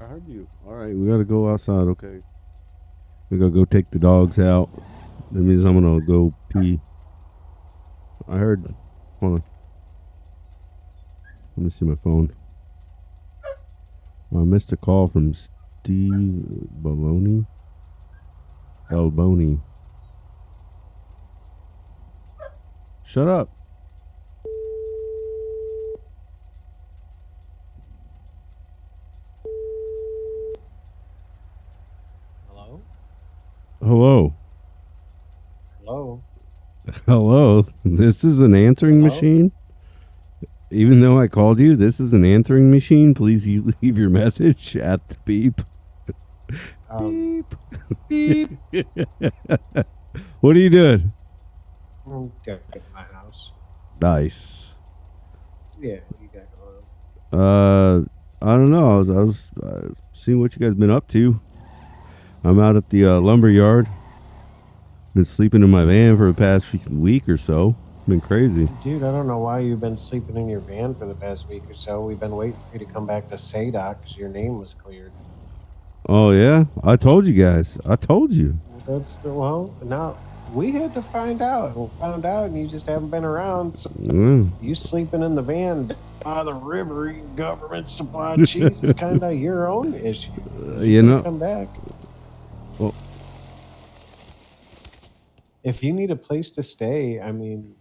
I heard you. All right, we gotta go outside. Okay, we gotta go take the dogs out. That means I'm gonna go pee. I heard. Hold on. Let me see my phone. I missed a call from Steve Baloney. Alboni. Shut up. Hello? Hello. Hello? Hello. This is an answering Hello? machine. Even though I called you, this is an answering machine. Please leave your message at the beep. Beep. Beep. What are you doing? I'm good at my house. Nice. Yeah, what you got going on? I don't know. I was seeing what you guys been up to. I'm out at the lumber yard. Been sleeping in my van for the past week or so. It's been crazy. Dude, I don't know why you've been sleeping in your van for the past week or so. We've been waiting for you to come back to SADOC because your name was cleared. Oh yeah, I told you guys. I told you. Well, now we had to find out. We found out and you just haven't been around. So Mm. you sleeping in the van by the river eating government supplied cheese is kind of your own issue. You know. Come back. Well, If you need a place to stay, I mean,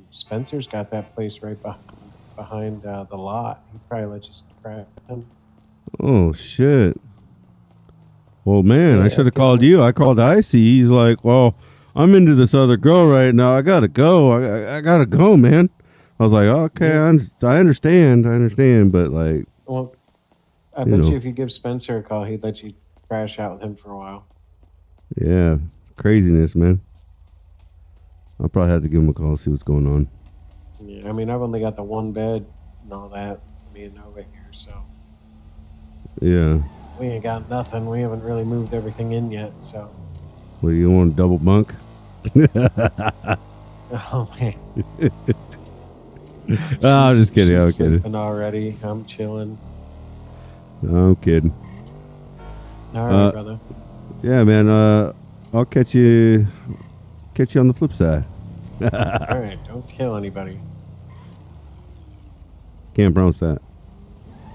Spencer's got that place right behind the lot. He probably let you crash in. oh shit. Well, man, I Yeah, should have give called him you. I called Icy. He's like, "Well, I'm into this other girl right now. I gotta go. I gotta go, man." I was like, "Okay, Yeah. I understand. I understand, but like, Well, I you bet you know, if you give Spencer a call, he'd let you crash out with him for a while. yeah, craziness, man. I'll probably have to give him a call, see what's going on." Yeah, I mean, I've only got the one bed and all that, me and Nova here, so Yeah. we ain't got nothing. We haven't really moved everything in yet, so. What do you want? Double bunk? Oh man, I'm just kidding. she's I'm kidding. sleeping already. I'm chilling. I'm kidding. All right, brother. Yeah, man. I'll catch you on the flip side. All right, don't kill anybody. Can't promise that.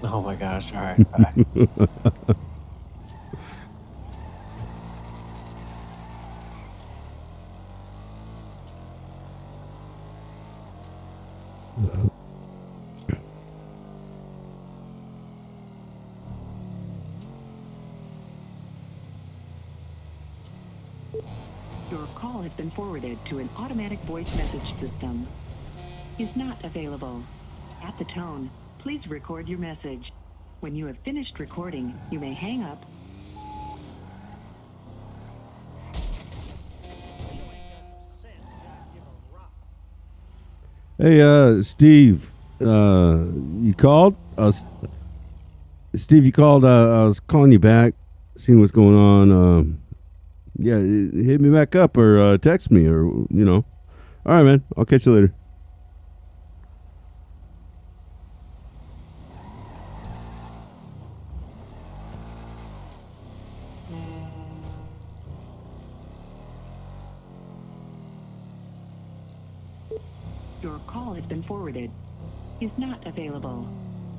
Oh my gosh! All right, bye. Your call has been forwarded to an automatic voice message system. Is not available. At the tone, please record your message. When you have finished recording, you may hang up. Hey, Steve. You called? Steve, you called. I was calling you back, seeing what's going on. Yeah, hit me back up or text me or you know. All right, man. I'll catch you later. Your call has been forwarded. Is not available.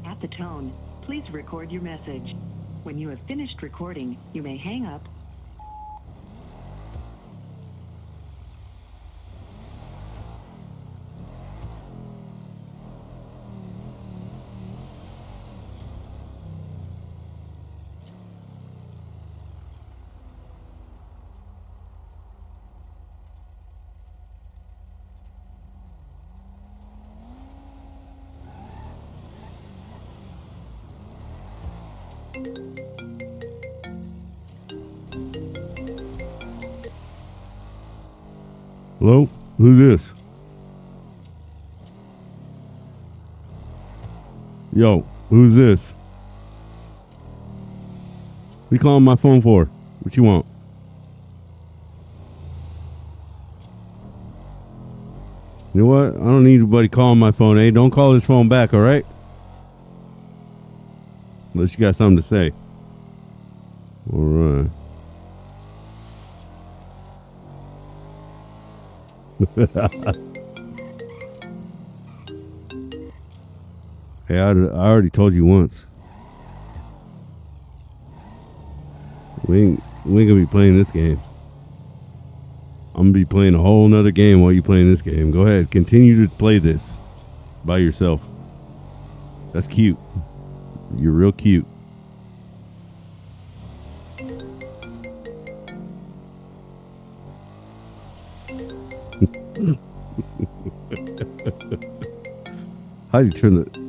At the tone, please record your message. When you have finished recording, you may hang up. Hello? Who's this? Yo, who's this? What you calling my phone for? What you want? You know what? I don't need anybody calling my phone. Hey, don't call this phone back, all right? Unless you got something to say. All right. Hey, I already told you once. We ain't gonna be playing this game. I'm gonna be playing a whole nother game while you playing this game. Go ahead, continue to play this by yourself. That's cute. You're real cute. How do you turn the...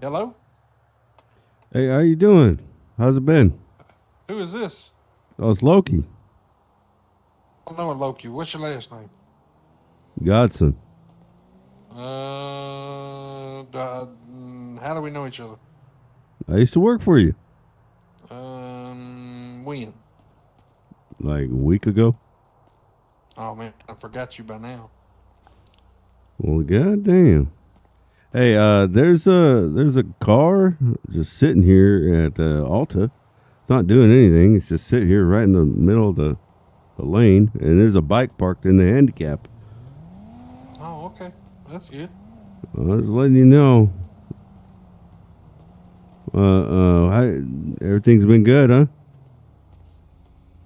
Hello? Hey, how you doing? How's it been? Who is this? Oh, it's Loki. I don't know Loki. What's your last name? Godson. How do we know each other? I used to work for you When? like a week ago. Oh man, I forgot you by now. Well, goddamn. Hey, there's a car just sitting here at Alta. It's not doing anything. It's just sitting here right in the middle of the lane, and there's a bike parked in the handicap. Oh, okay. That's good. I was letting you know. Everything's been good, huh?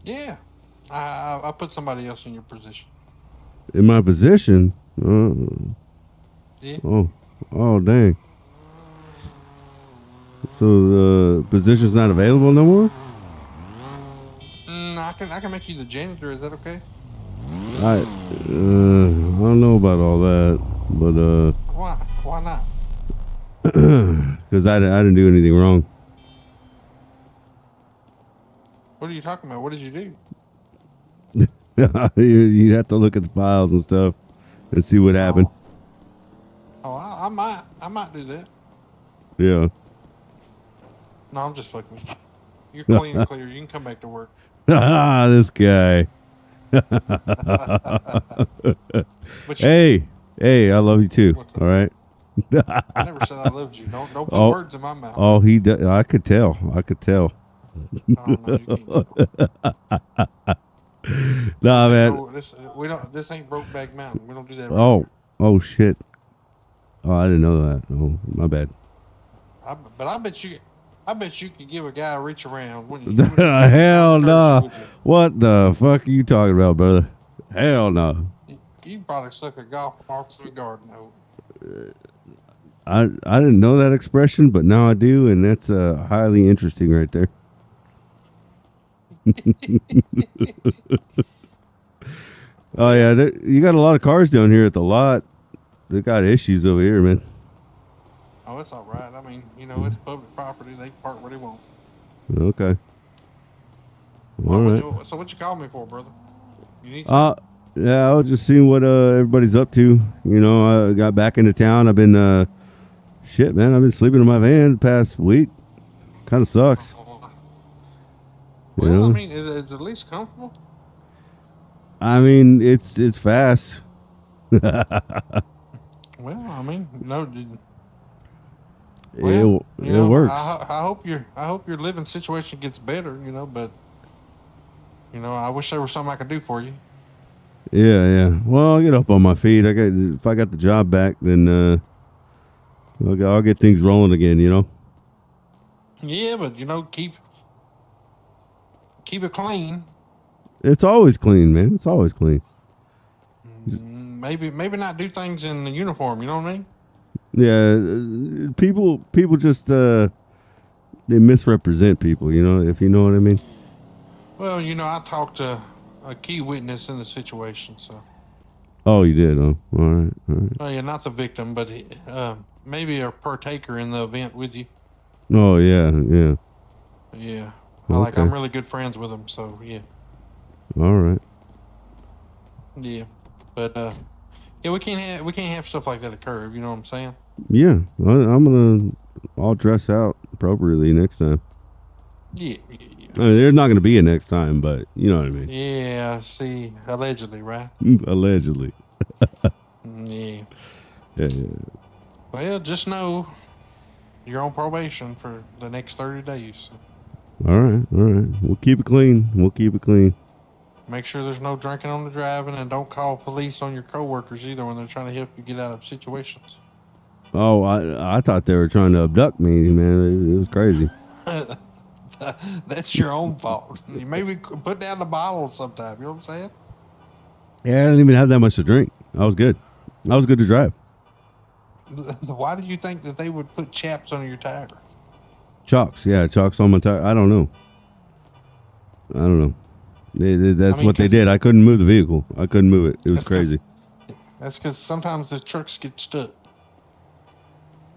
Yeah. I put somebody else in your position. In my position. Yeah. Oh, dang. So the position's not available no more? I can make you the janitor. Is that okay? I don't know about all that, but Why? Why not? because I didn't do anything wrong. What are you talking about? What did you do? You'd have to look at the files and stuff and see what happened. Oh, I might do that. Yeah. No, I'm just fucking with you. You're clean and clear. You can come back to work. This guy. But Hey, I love you too. What's up? All right. I never said I loved you. Don't put Oh. words in my mouth. Oh, he does. I could tell. Oh, no, you can't. Nah, man. No, this ain't Brokeback Mountain. We don't do that. Oh shit. Oh, I didn't know that. Oh, my bad. But I bet you could give a guy a reach around. Wouldn't you? Hell no. Would you? What the fuck are you talking about, brother? Hell no. You probably suck a golf ball through a garden hose. I didn't know that expression, but now I do, and that's highly interesting right there. Oh yeah, you got a lot of cars down here at the lot. They got issues over here, man. Oh, it's all right. I mean, it's public property. They park where they want. Okay. Well, All right. So what you call me for, brother? You need something? Yeah, I was just seeing what everybody's up to. I got back into town. I've been shit, man. I've been sleeping in my van the past week. Kind of sucks. Well, Yeah. I mean, is it at least comfortable? I mean, it's fast. Well, I mean, no. Well, it works. I hope your living situation gets better. But I wish there was something I could do for you. Yeah. Well, I'll get up on my feet. If I got the job back, then I'll get things rolling again. Yeah, but keep it clean. It's always clean, man. It's always clean. Maybe not do things in the uniform. You know what I mean? Yeah, people just they misrepresent people. If you know what I mean. Well, I talked to a key witness in the situation, so. Oh, you did, huh? All right. Oh yeah, not the victim, but maybe a partaker in the event with you. Oh yeah. Yeah. Okay. I'm really good friends with him, so yeah. All right. Yeah, but yeah, we can't have stuff like that occur. You know what I'm saying? Yeah, I'll dress out appropriately next time. Yeah. I mean, there's not going to be a next time, but you know what I mean. Yeah. See, allegedly, right? Allegedly. Yeah. Yeah. Well, just know you're on probation for the next 30 days. So All right. We'll keep it clean. make sure there's no drinking on the driving, and don't call police on your coworkers either when they're trying to help you get out of situations. Oh, I thought they were trying to abduct me, man. It was crazy. That's your own fault. You maybe put down the bottle sometime. You know what I'm saying? Yeah, I didn't even have that much to drink. I was good. I was good to drive. Why do you think that they would put chaps under your tire? Chalks on my tire. I don't know. That's what they did. I couldn't move the vehicle. I couldn't move it. It was crazy. That's because sometimes the trucks get stuck.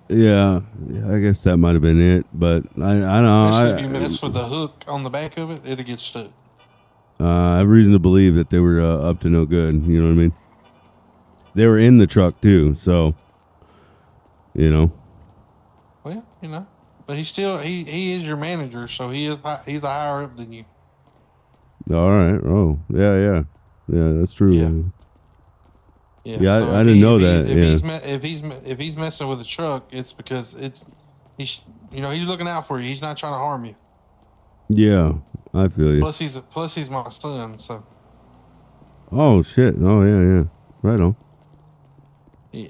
Yeah, I guess that might have been it, but I don't Especially if you know. mess with the hook on the back of it, it'll get stuck. I have reason to believe that they were up to no good. You know what I mean? They were in the truck too, so you know. Well, but he is your manager, so he's a higher up than you. All right. Oh, yeah. That's Yeah. true. Yeah. Yeah, So I didn't know if he that. if Yeah. he's me- if he's messing with the truck, it's because he's he's looking out for you. He's not trying to harm you. Yeah, I feel you. Plus he's my son. So Oh shit. Oh yeah. Right on. yeah.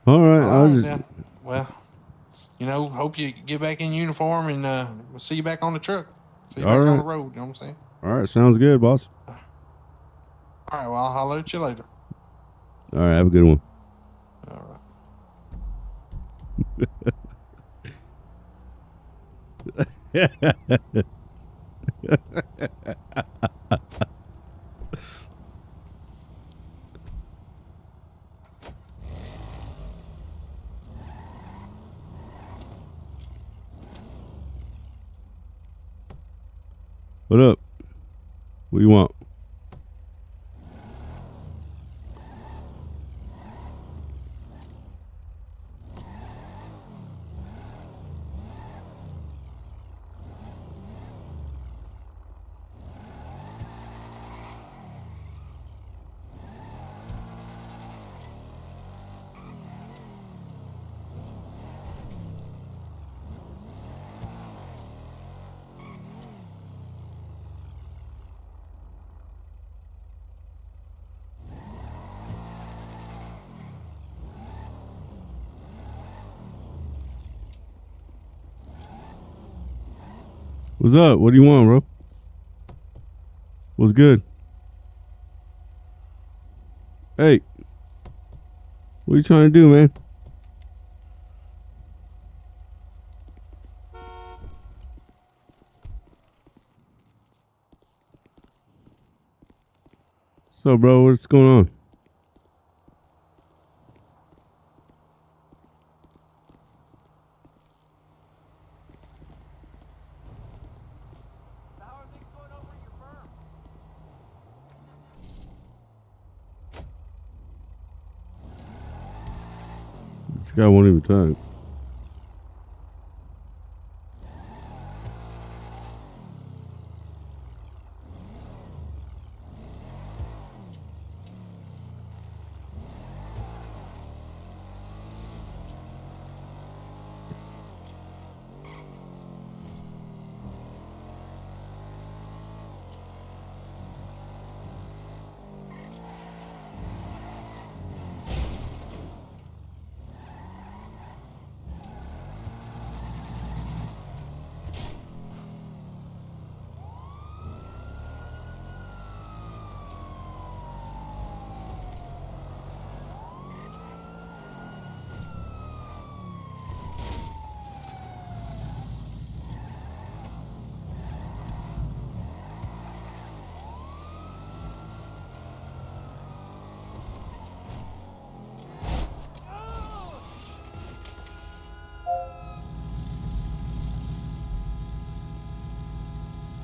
All right. All I was right just. then. Well, hope you get back in uniform and we'll see you back on the truck. See you All back on right. the road. You know what I'm saying? All right. Sounds good, boss. All right. Well, I'll holler at you later. All right. Have a good one. All right. What up? What do you want? What's up? What do you want, bro? What's good? Hey, what are you trying to do, man? So, bro, what's going on? This guy won't even talk.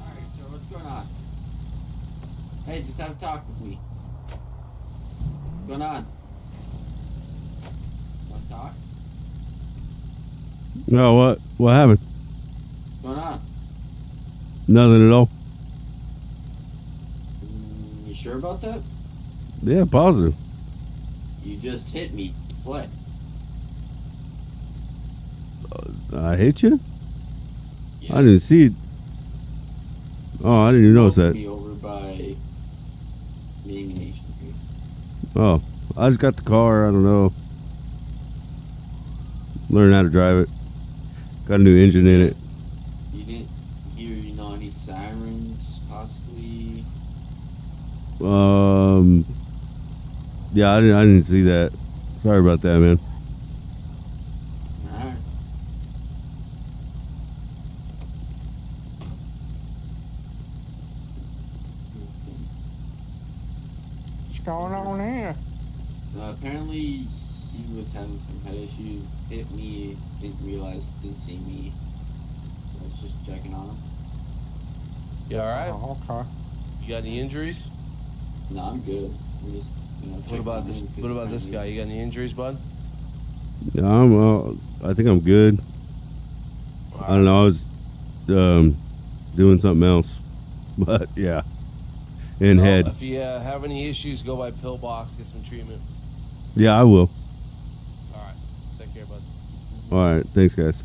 Alright, so what's going on? Hey, just have a talk with me. What's going on? Want to talk? No, what? What happened? What's going on? Nothing at all. You sure about that? Yeah, positive. You just hit me. Fled. I hit you? Yes. I didn't see it. Oh, I didn't even notice Smoked that. me over by Ammunition Street. Oh, I just got the car. I don't know. Learn how to drive it. Got a new engine in it. You didn't hear, any sirens, possibly? Yeah, I didn't see that. Sorry about that, man. Alright. What's going on here? Apparently, he was having some head issues. Hit me, didn't realize, didn't see me. I was just checking on him. You all right? Oh, okay. You got any injuries? No, I'm good. I'm just, What about this? What about this guy? You got any injuries, bud? Yeah, I think I'm good. I don't know. I was doing something else, but yeah. And Well, head. If you have any issues, go by Pillbox, get some treatment. Yeah, I will. All right. Take care, bud. All right. Thanks, guys.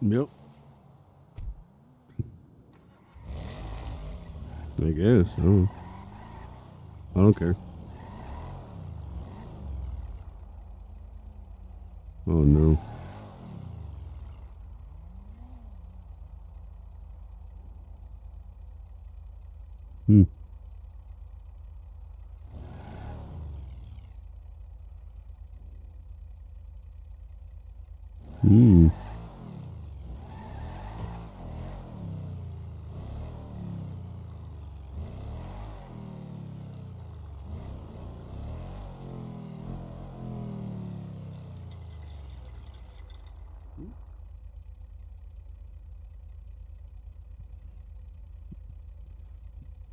Yep. I guess. I don't care. Oh no. Hmm. Hmm.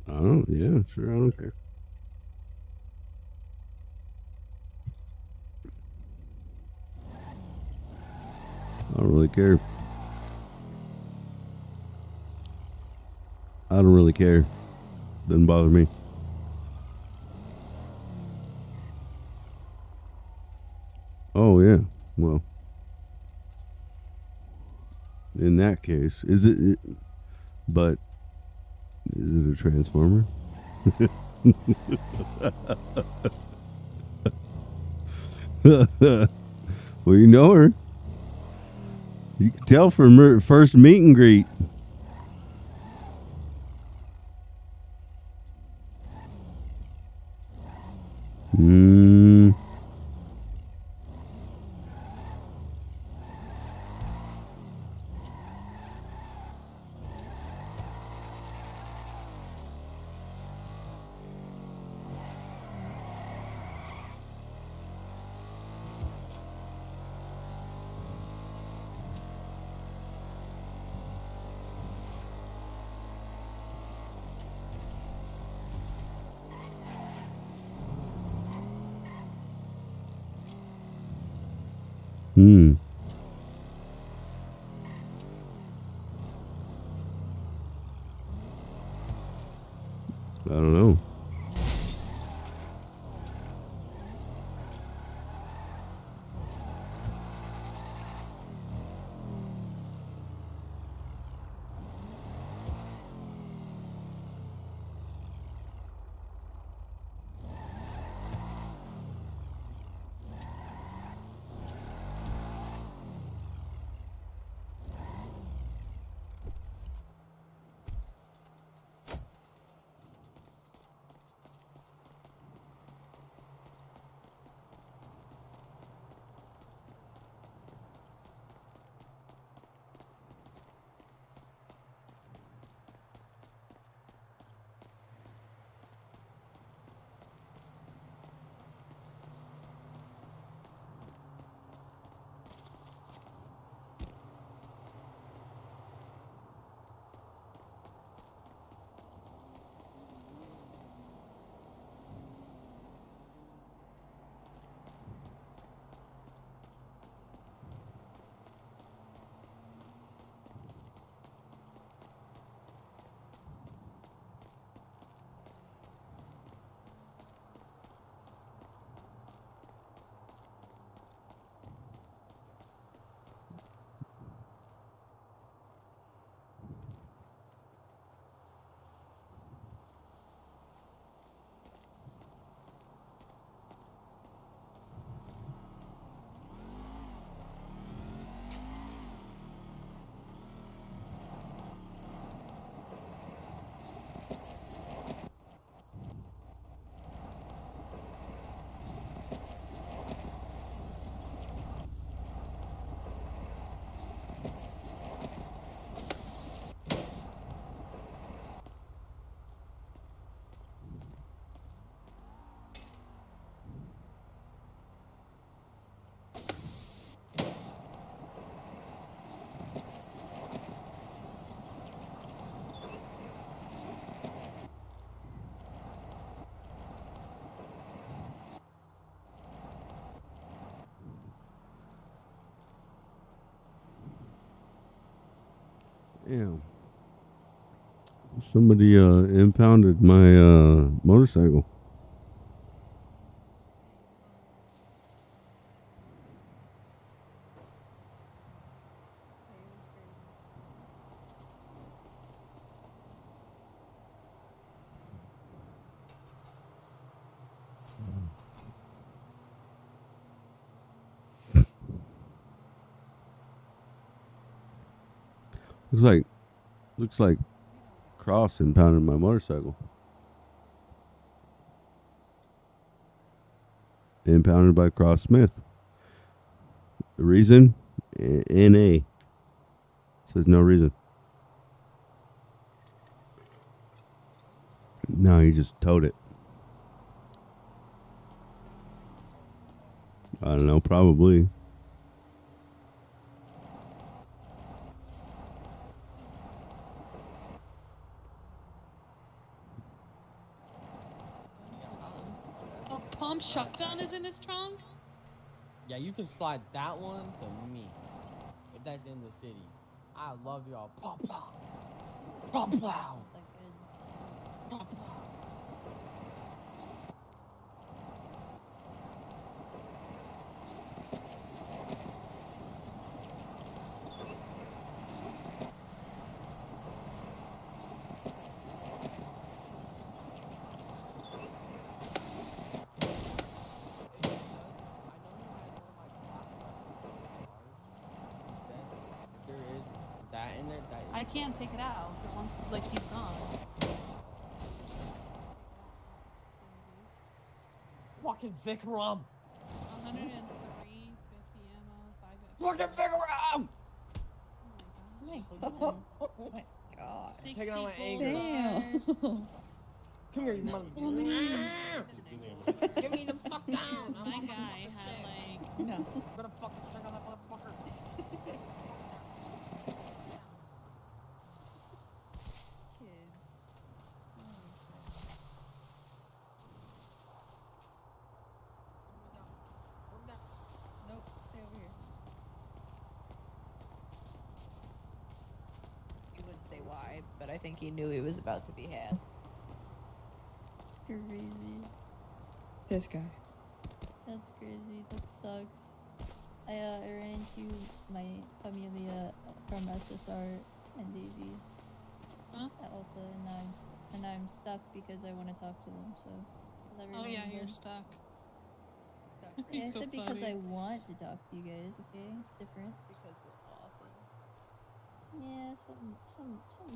I don't. Yeah, sure. I don't care. I don't really care. I don't really care. Doesn't bother me. Oh yeah. Well, in that case, but is it a transformer? Well, you know her. You can tell from her first meet and greet. Mm. Hmm. I don't know. Yeah. Somebody impounded my motorcycle. Looks like Cross impounded my motorcycle. Impounded by Cross Smith. The reason? NA. Says no reason. No, he just towed it. I don't know, probably. A pump shotgun is in his trunk? Yeah, you can slide that one to me. If that's in the city. I love y'all. Pop plow. Pop plow. Pop plow. I can't take it out. It wants to, like, he's gone. Fucking Vikram. 103, 50 ammo, 5 Fucking Vikram. Oh my god. 60 Taking out my gold anger. bars. Come here, you mother. Get me the fuck down. My guy had, like... No. I'm gonna fucking suck on that motherfucker. Nope, stay over here. He wouldn't say why, but I think he knew he was about to be had. Crazy. This guy. That's crazy. That sucks. I ran into my familia from SSR and Daisy Huh? at Alta, and now I'm stuck because I want to talk to them. So. Is Oh everyone yeah, you're good? stuck. Yeah, I It's so said because I funny. want to talk to you guys. Okay, it's different. Because we're awesome. Yeah, something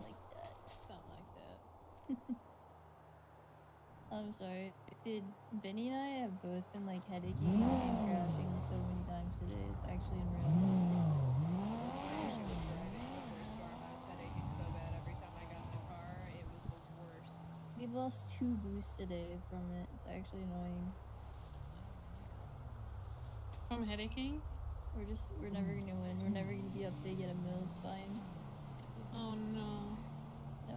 like that. Something like that. I'm sorry. Dude, Benny and I have both been like headaching and crashing so many times today. It's actually unreal. This crash was driving before a storm. I was headaching so bad every time I got in the car. It was the worst. We've lost 2 boosts today from it. It's actually annoying. From headaching? We're never gonna win. We're never gonna be up big at a mill. It's fine. Oh no. No.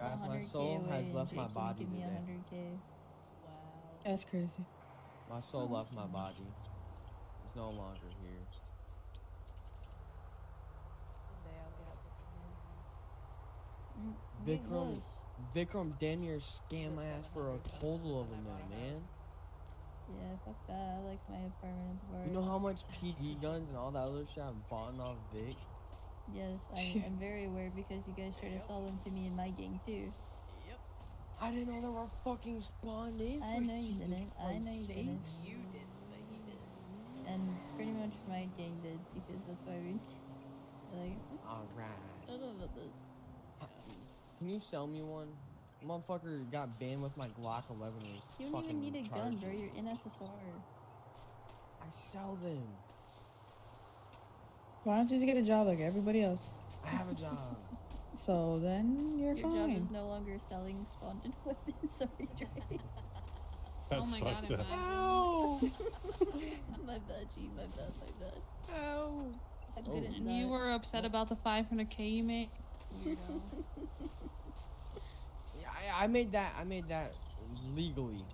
Guys, my 100K soul has away, left and my Jake, body give me today. 100K. Wow. That's crazy. My soul left my body. It's no longer here. One day I'll get up with you. I'm getting Vikram, close. Vikram damn near scam my ass for a total of $1 million, man. Yeah, fuck that. I like my apartment at the bar. You know how much PD guns and all that other shit I'm bought off Vic? Yes, I'm very aware because you guys try to sell them to me in my gang too. I didn't know they were fucking spawned in. I for know you Jesus didn't. I know Christ's you didn't. sakes. You didn't, but he did. And pretty much my gang did because that's why we like. Alright. I don't know about this. Can you sell me one? Motherfucker got banned with my Glock 11 and was You don't fucking even need a gun, charged. bro. You're in SSR. I sell them. Why don't you just get a job like everybody else? I have a job. So then you're Your job fine. is no longer selling spawned weapons. Sorry, Dre. Oh my god, imagine. My bad, G. My bad. Ow. I Oh. couldn't. And you not. were upset about the 500K you made? Weirdo. Yeah, I made that legally.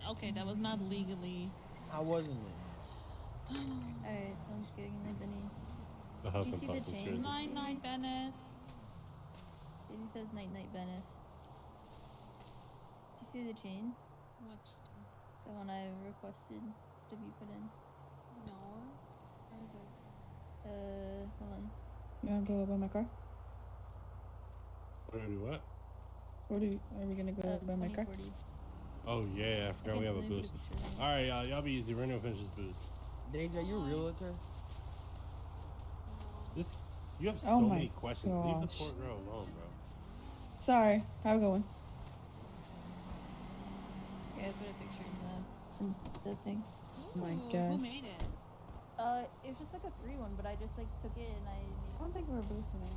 Okay, that was not legally. How wasn't it? Alright, sounds good. Good night, Benny. The Did huff you and see puff the is chain? crazy. Night night, Bennett. Daisy says night night, Bennett. Did you see the chain? What? The one I requested to be put in. No. Where is it? Hold on. You wanna go by my car? We're gonna do what? Are we gonna go by my car? 2040. Oh yeah, I forgot we have a Let me put boost. picture in. Alright, y'all be easy. We're gonna finish this boost. Daisy, are you a realtor? This You have Oh so my many questions. Leave the gosh. poor girl alone, bro. Sorry. Have a good one. Yeah, I put a picture in the thing. Oh my Ooh, god. Who made it? It was just like a free one, but I just like took it and I made it. I don't think we're boosting any.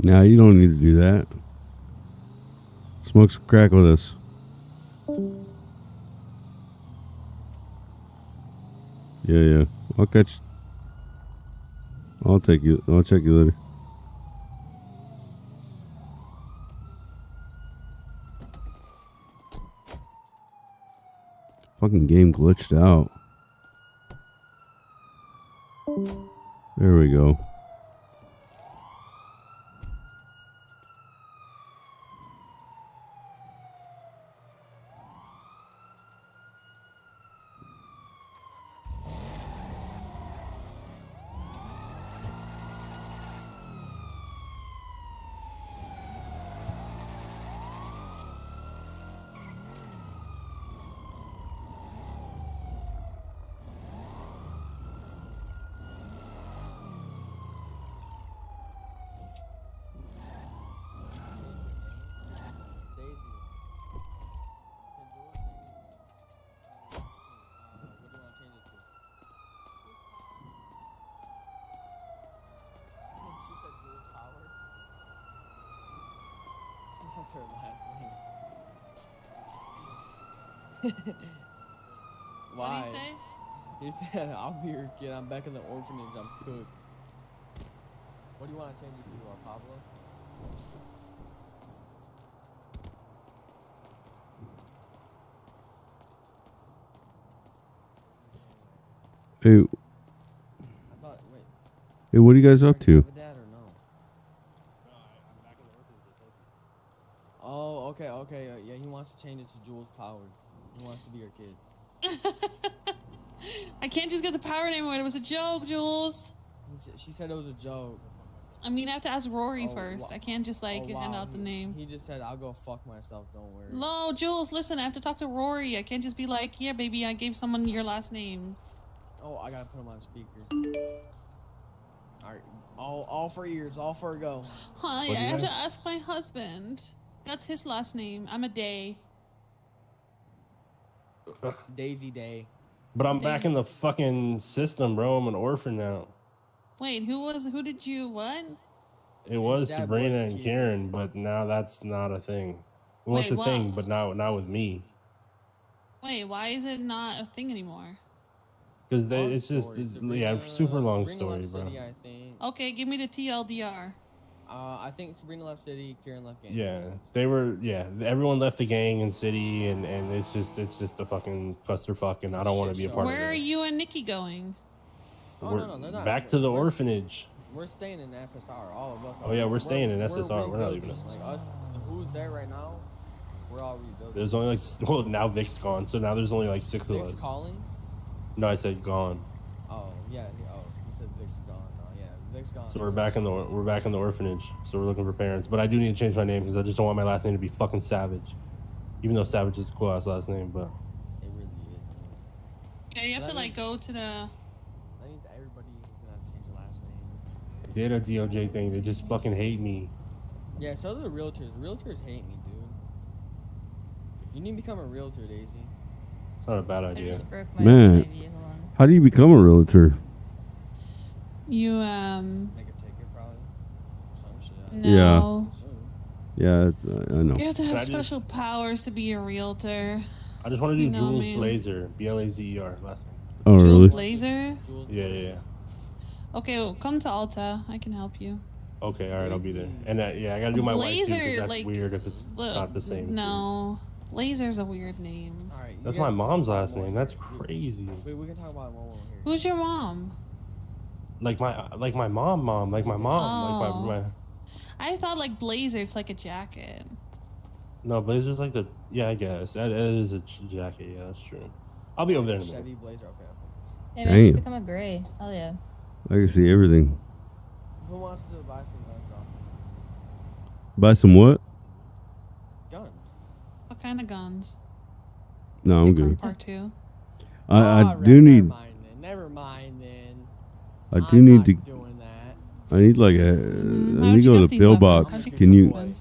Nah, you don't need to do that. Smoke some crack with us. Yeah. I'll catch. I'll take you. I'll check you later. Fucking game glitched out. There we go. That's her last name. Why? What'd he say? He said, I'll be your kid. I'm back in the orphanage. I'm cooked. What do you want to change it to, Pablo? Hey. I thought, wait. Hey, what are you guys up to? Have a dad or no? Oh, okay. Yeah, he wants to change it to Jules Powered. He wants to be your kid. I can't just get the power anymore. It was a joke, Jules. She said it was a joke. I mean, I have to ask Rory Oh, first. wa- I can't just like Oh, hand wow, out the he- name. He just said, "I'll go fuck myself. Don't worry." No, Jules, listen. I have to talk to Rory. I can't just be like, yeah, baby, I gave someone your last name. Oh, I gotta put him on speaker. All right, all for ears, all for a go. Hi, What I do you have have? to ask my husband. That's his last name. I'm a Day. Daisy Day. But I'm back Daisy. in the fucking system, bro. I'm an orphan now. Wait, who did you, what? It was That Sabrina was and cute. Karen, but now that's not a thing. Well, it's Wait, a thing, what? but not with me. Wait, why is it not a thing anymore? Because Long it's just, story. yeah, super long Sabrina story, left bro. City, I think. Okay, give me the TLDR. I think Sabrina left City, Karen left Gang. Yeah, they were. Yeah, everyone left the gang and city, and it's just a fucking clusterfuck, and I don't want to be a Shit part show. of it. Where are you and Nikki going? Oh, We're no, they're not. back to the We're- orphanage. We're staying in SSR, all of us. Oh, yeah, we're staying in SSR. We're not rebuilding. leaving SSR. Like us, who's there right now? We're all rebuilding. There's only like well now Vic's gone, so now there's only like 6 of Vic's us. calling? No, I said gone. Oh yeah. He said Vic's gone. Yeah, Vic's gone. So we're back in the orphanage. So we're looking for parents, but I do need to change my name because I just don't want my last name to be fucking Savage. Even though Savage is a cool ass last name, but It really is. Yeah, you have That to like means- go to the. That means everybody is gonna have to change their last name. they did a DOJ thing. They just fucking hate me. Yeah, so do the realtors. Realtors hate me, dude. You need to become a realtor, Daisy. It's not a bad I idea. just broke my Man, baby. Hold on. how do you become a realtor? You Make a ticket, probably. Some shit. no. Yeah, I know. You have to Can have I just- special powers to be a realtor. I just want to do You know, Jules man. Blazer, Blazer, last name. Oh, Jules really? Blazer. Jules Yeah. Okay, well, come to Alta. I can help you. Okay, all right, I'll be there. And yeah, I gotta do my wife too, Blazer, because that's like, weird if it's not the same. It's weird. No, Blazer's a weird name. Alright, you That's guys my can talk mom's about last more name. That's here. crazy. We can talk about it more here. Who's your mom? Like my mom, like my mom, like Oh. my. I thought like blazer. It's like a jacket. No, Blazer's like the. Yeah, I guess that is a jacket. Yeah, that's true. I'll be over there in a minute. Chevy Blazer, okay. Hey man, you should Damn. become a gray. Hell yeah. I can see everything. Who wants to buy some guns off? Buy some what? Guns. What kind of guns? No, I'm From good. Part 2. I Alright, do need. Never mind then. I do I'm need not to. doing that. I need like a. Mhm. I How'd need to you go get to the these weapons? pillbox. How'd you get Can these you? weapons?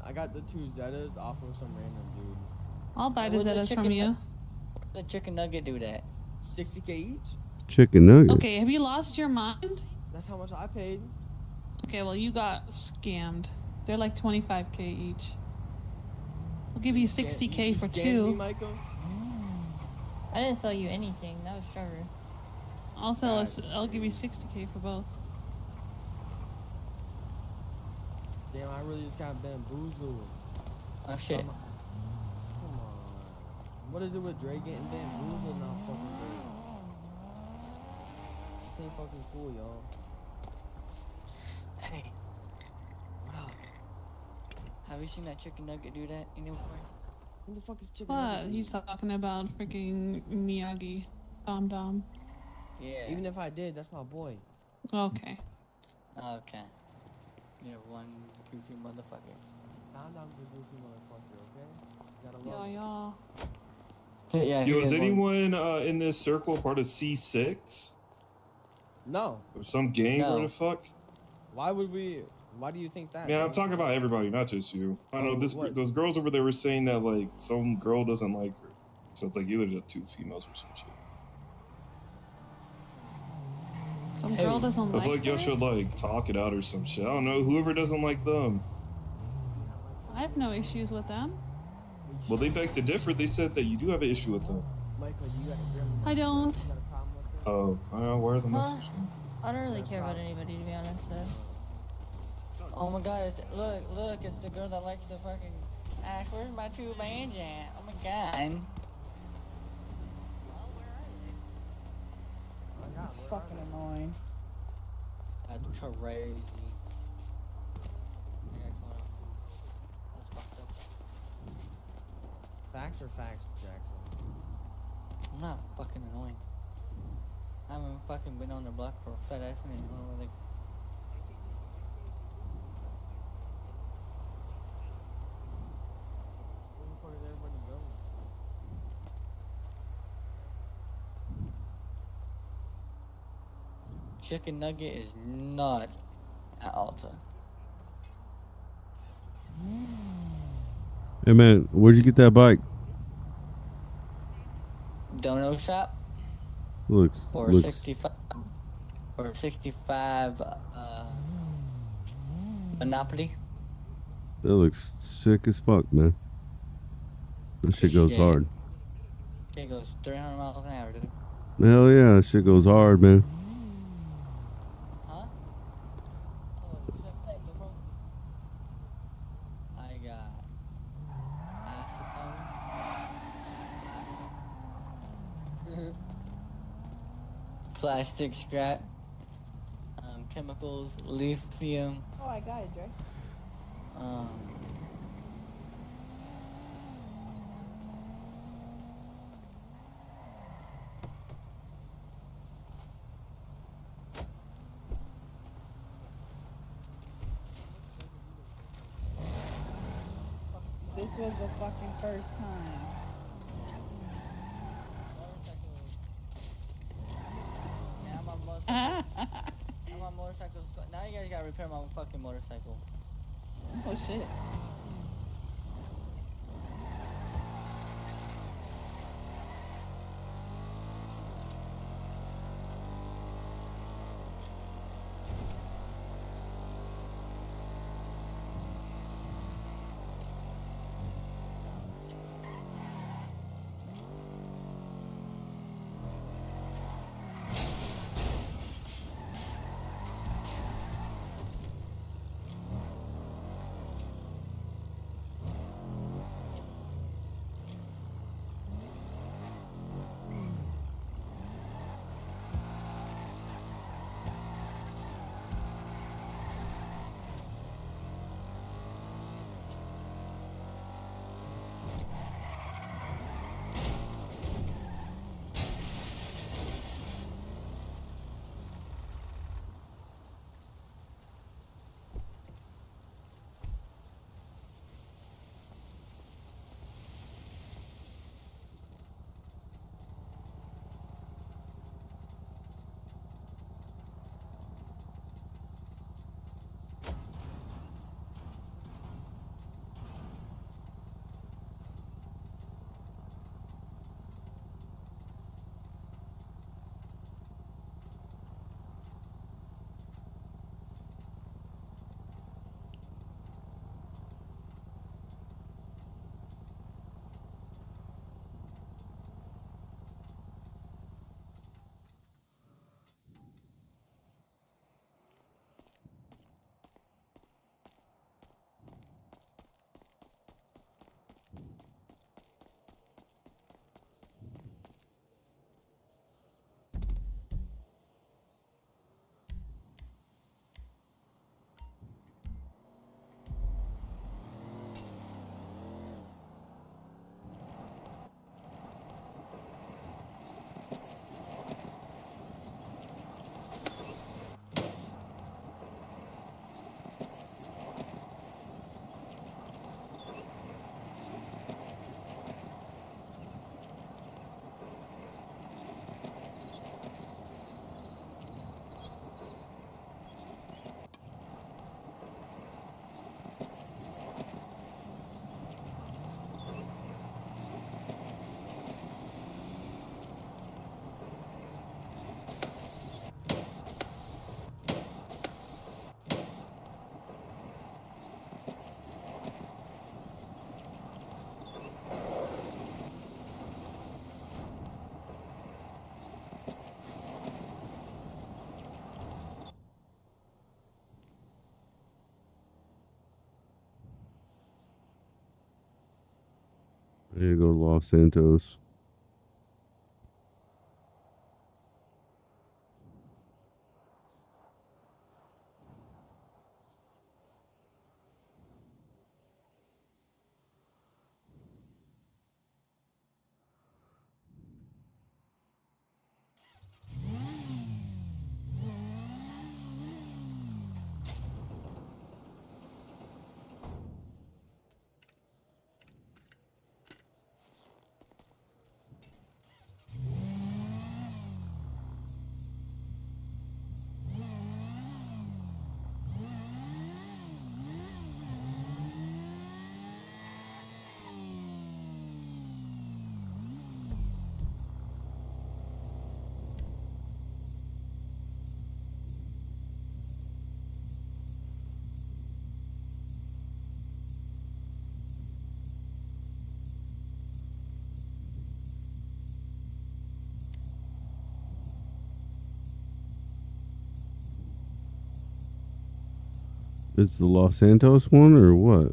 I got the 2 Zetas off of some random dude. I'll buy the What's the Zetas from chicken you. The chicken nugget do that. 60K each? Chicken nugget. Okay, have you lost your mind? That's how much I paid. Okay, well you got scammed. They're like 25k each. I'll give you 60k for scammed me, 2. Michael? I didn't sell you anything. That was Trevor. I'll give you 60k for both. Damn, I really just got bamboozled. Oh shit. Come on. What is it with Dre getting bamboozled now? Fucking Dre. This ain't fucking cool, y'all. Hey. What up? Have you seen that chicken nugget do that anywhere? Who the fuck is chicken What? nugget? He's talking about freaking Miyagi. Dom Dom. Yeah. Even if I did, that's my boy. Okay. Okay. You're one goofy motherfucker. Dom Dom's a goofy motherfucker, okay? You gotta love Yeah, him. yeah. Yeah. Yo, he is one. anyone in this circle part of C6? No. Or some gang No. or the fuck? Why would we? Why do you think that? Man, I'm talking about everybody, not just you. I don't know, this What? those girls over there were saying that like some girl doesn't like her. So it's like either the 2 females or some shit. Some Hey, girl doesn't I feel like like y'all her? should like talk it out or some shit. I don't know, whoever doesn't like them. I have no issues with them. Well, they beg to differ. They said that you do have an issue with them. Michael, you got a grandma. I don't. You got a problem with her? Oh, I don't know, where are the Huh? messages? I don't really care about anybody to be honest. So. Oh my god, look, it's the girl that likes the fucking Ash, where's my 2 bands at? Oh my god. It's fucking annoying. That's crazy. That's fucked up. Facts or facts, Jackson? I'm not fucking annoying. I haven't fucking been on the block for a fat ass minute. I don't know, like, chicken nugget is not at Alta. Hey man, where'd you get that bike? Dono shop Looks or looks 65 Monopoly. that looks sick as fuck, man. That shit goes Shit. hard. It goes 300 miles an hour, dude. Hell yeah, that shit goes hard, man. Huh? Oh, what's that place go from? I got acetone, plastic scrap, chemicals, lithium. Oh, I got it, Dre. This was the fucking first time. Now my motorcycle. Now my motorcycle's. Now you guys gotta repair my fucking motorcycle. Oh shit. I need to go to Los Santos. It's the Los Santos one or what?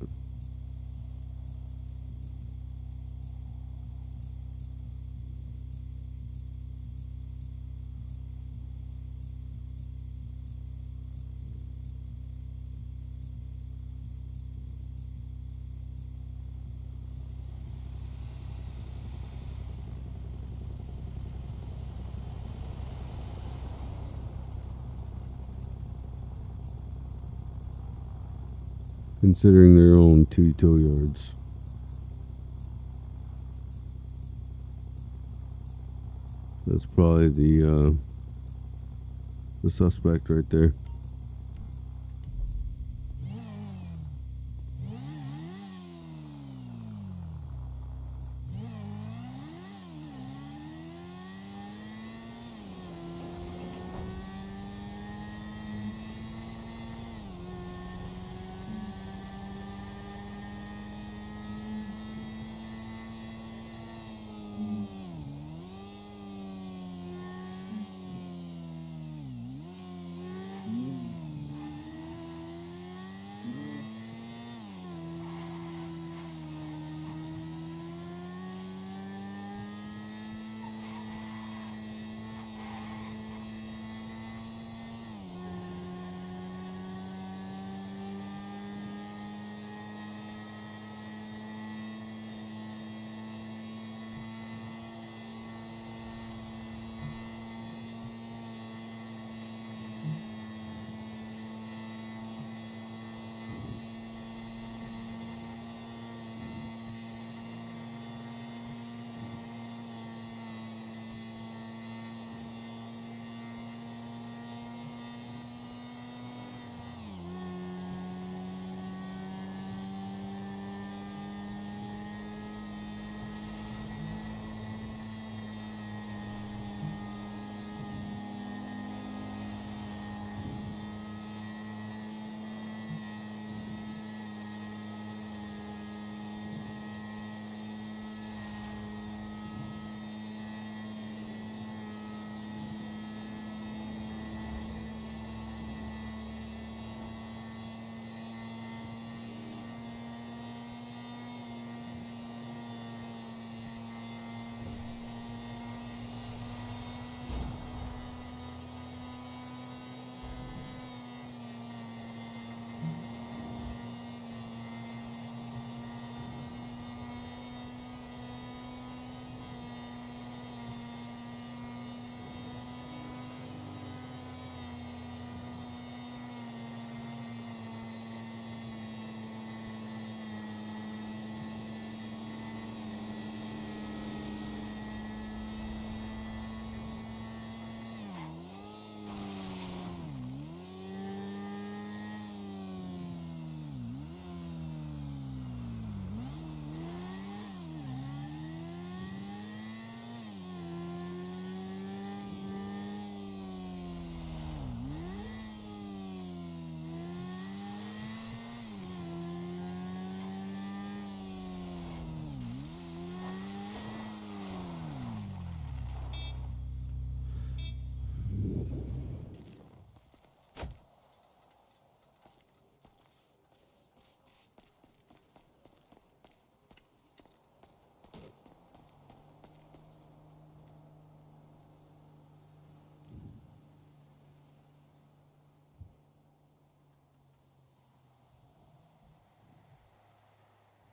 Considering their own 2 tow yards. That's probably the suspect right there.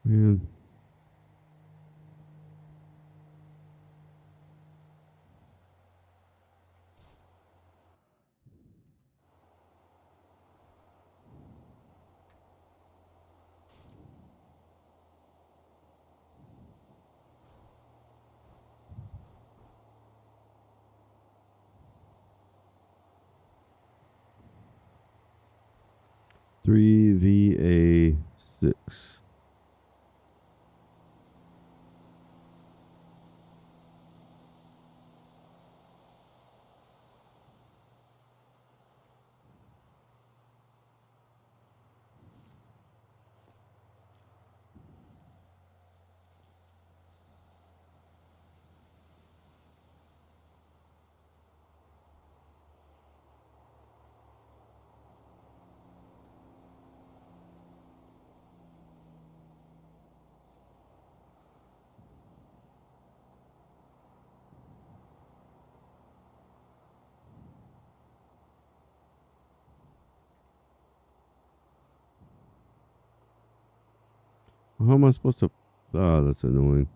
Man. Three VA 6. How am I supposed to? Ah, that's annoying.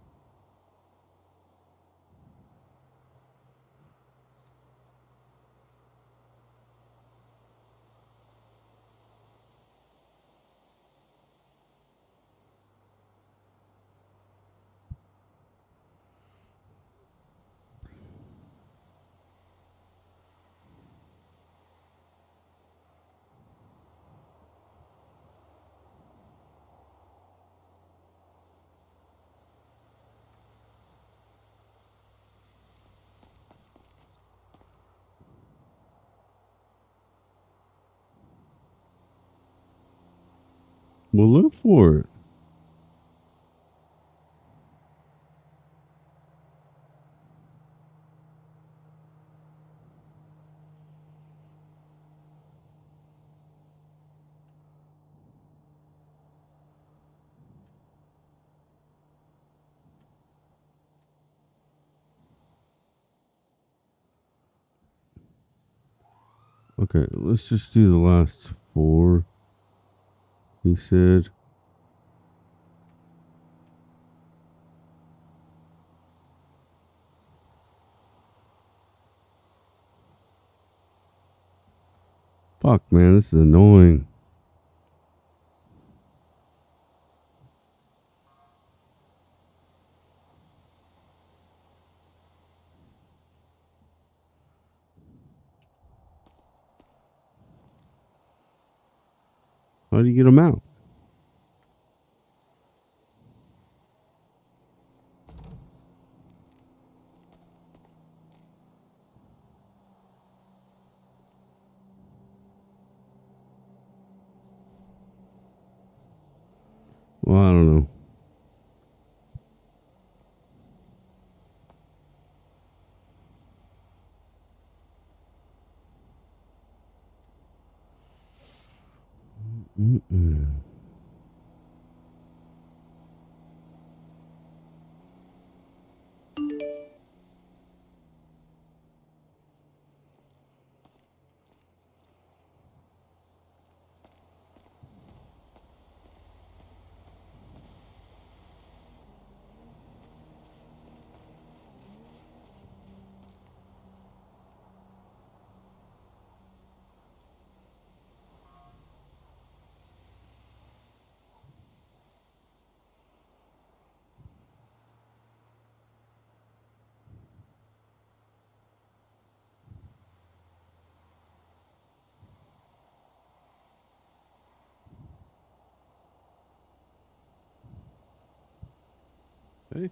Well, look for it. Okay, let's just do the last 4. He said. Fuck, man, this is annoying. How do you get them out? Well, I don't know. Mm-mm. Hey.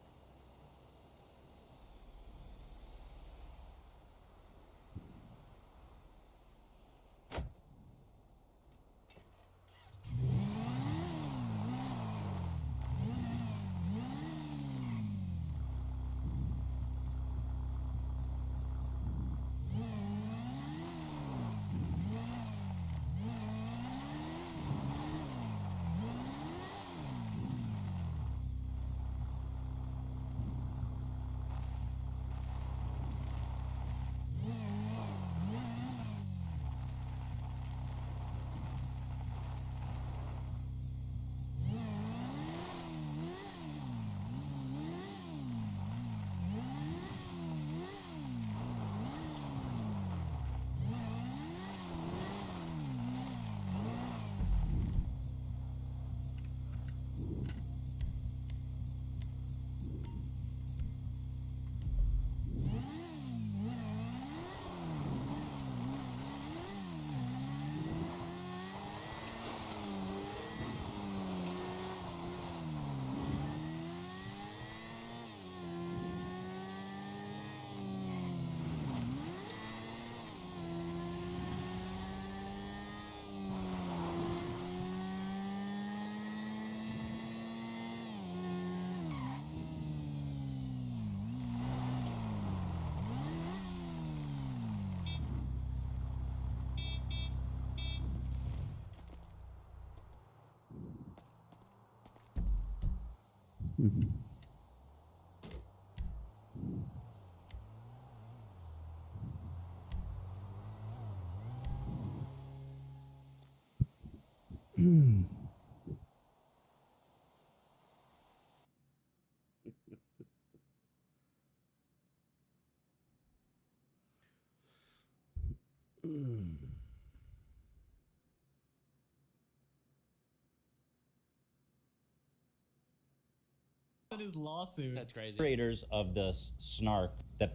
His lawsuit. That's crazy. Creators of the snark that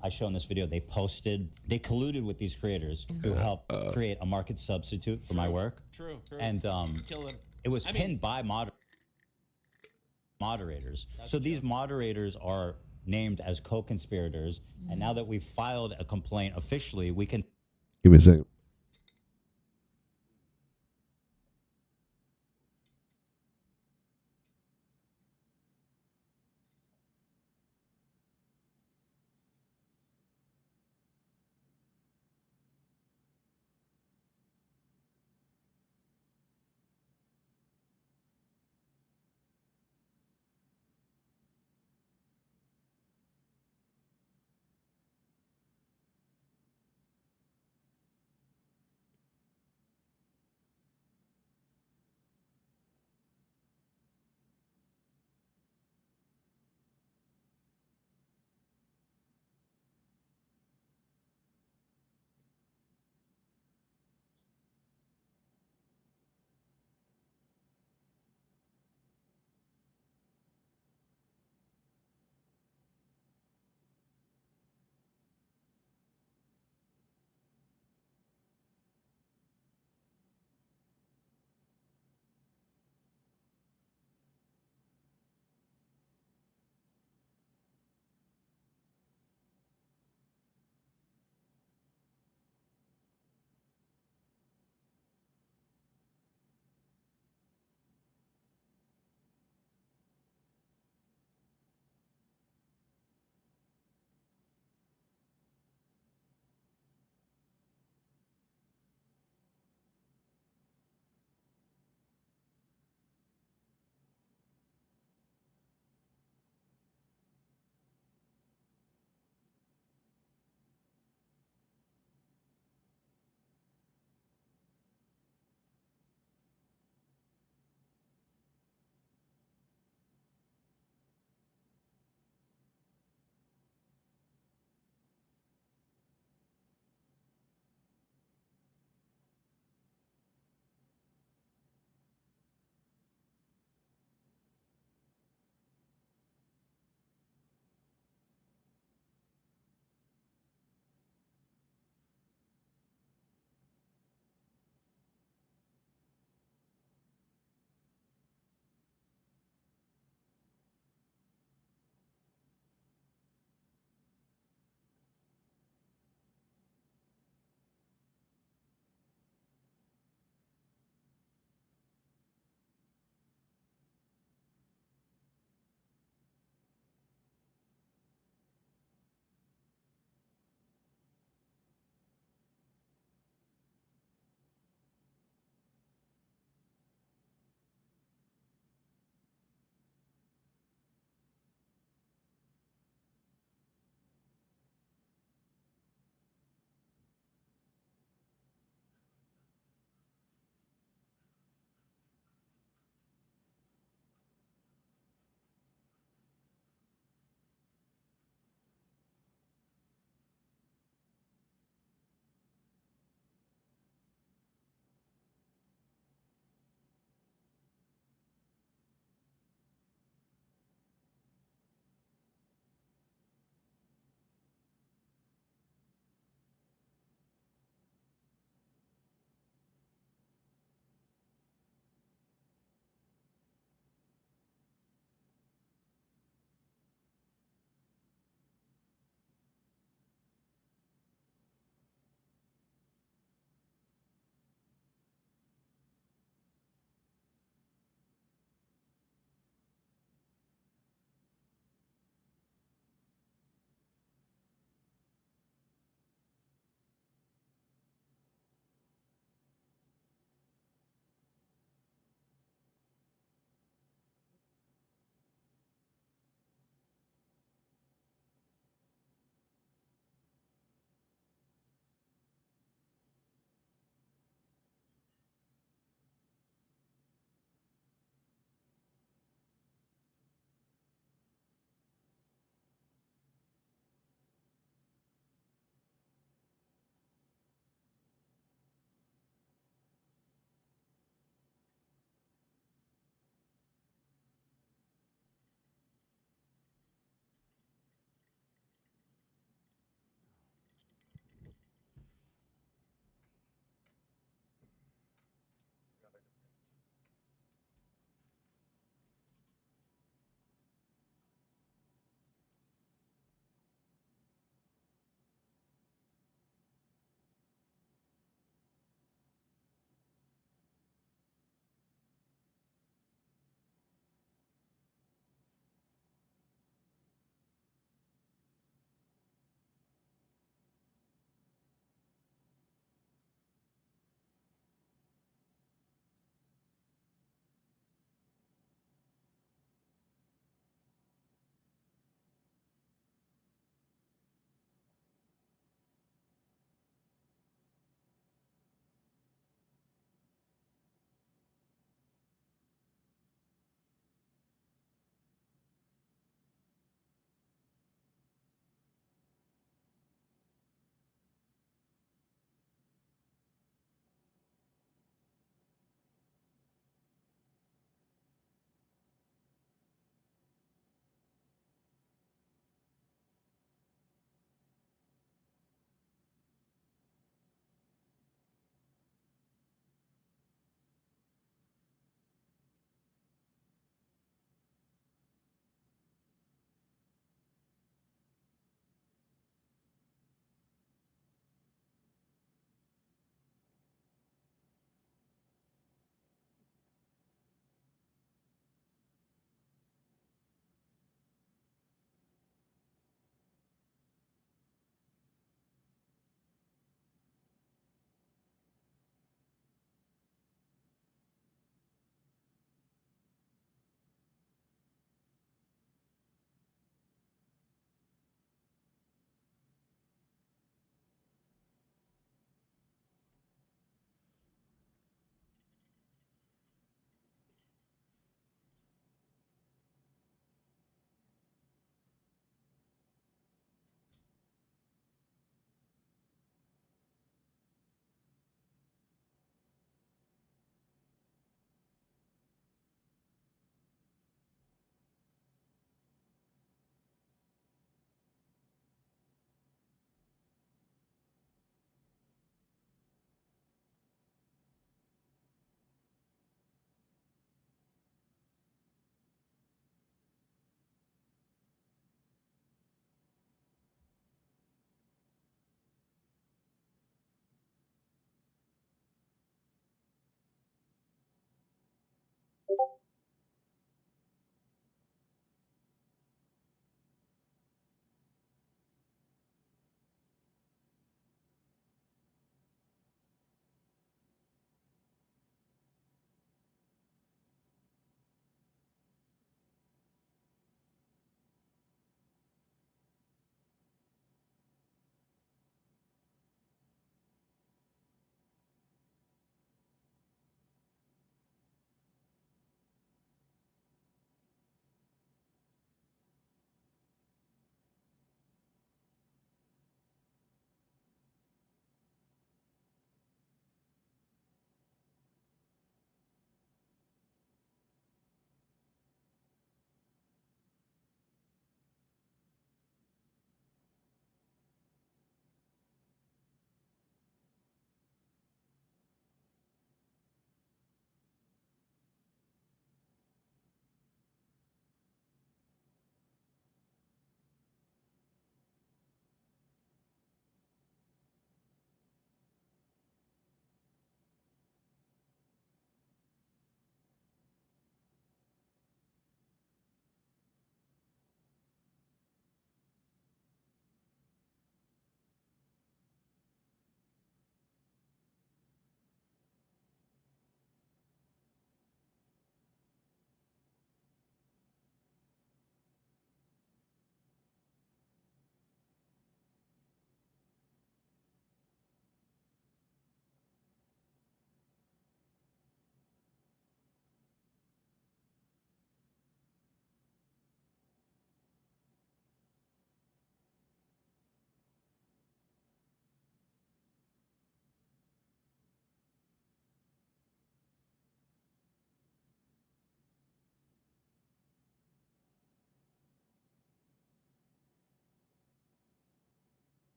I show in this video, they colluded with these creators who helped create a market substitute for my work. True. And it was pinned by moderators. So these moderators are named as co-conspirators, and now that we've filed a complaint officially, we can. Give me a second.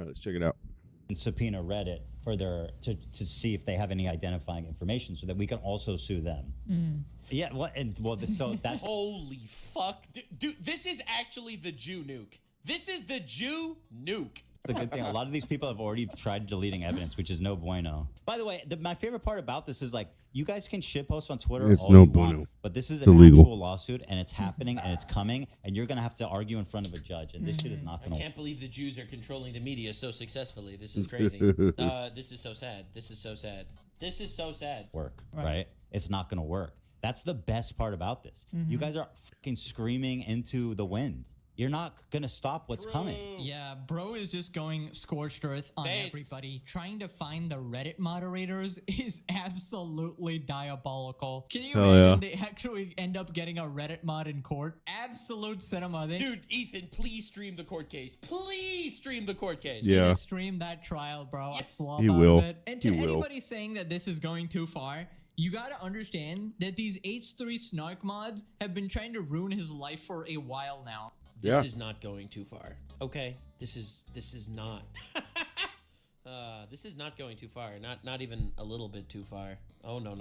right, let's check it out. And subpoena Reddit for their to see if they have any identifying information, so that we can also sue them. Yeah, so that's Holy fuck, dude! This is actually the Jew nuke. This is the Jew nuke. the good thing. A lot of these people have already tried deleting evidence, which is no bueno. By the way, my favorite part about this is, like, you guys can shitpost on Twitter It's all no you want, bueno. but this is It's an illegal. actual lawsuit, and it's happening, and it's coming, and you're gonna have to argue in front of a judge, and this shit is not I gonna. can't believe the Jews are controlling the media so successfully. This is crazy. This is so sad. This is so sad. This is so sad. Work, right? It's not gonna work. That's the best part about this. You guys are fucking screaming into the wind. You're not gonna stop what's coming. Yeah, bro is just going scorched earth on everybody. Trying to find the Reddit moderators is absolutely diabolical. Can you Hell imagine yeah. they actually end up getting a Reddit mod in court? Absolute cinema. They Dude, Ethan, please stream the court case. Please stream the court case. Yeah. stream that trial, bro. I'd slop He out will. of it. And He to will. anybody saying that this is going too far, you gotta understand that these H3 snark mods have been trying to ruin his life for a while now. This is not going too far. Okay, this is not. This is not going too far. Not even a little bit too far. Oh no.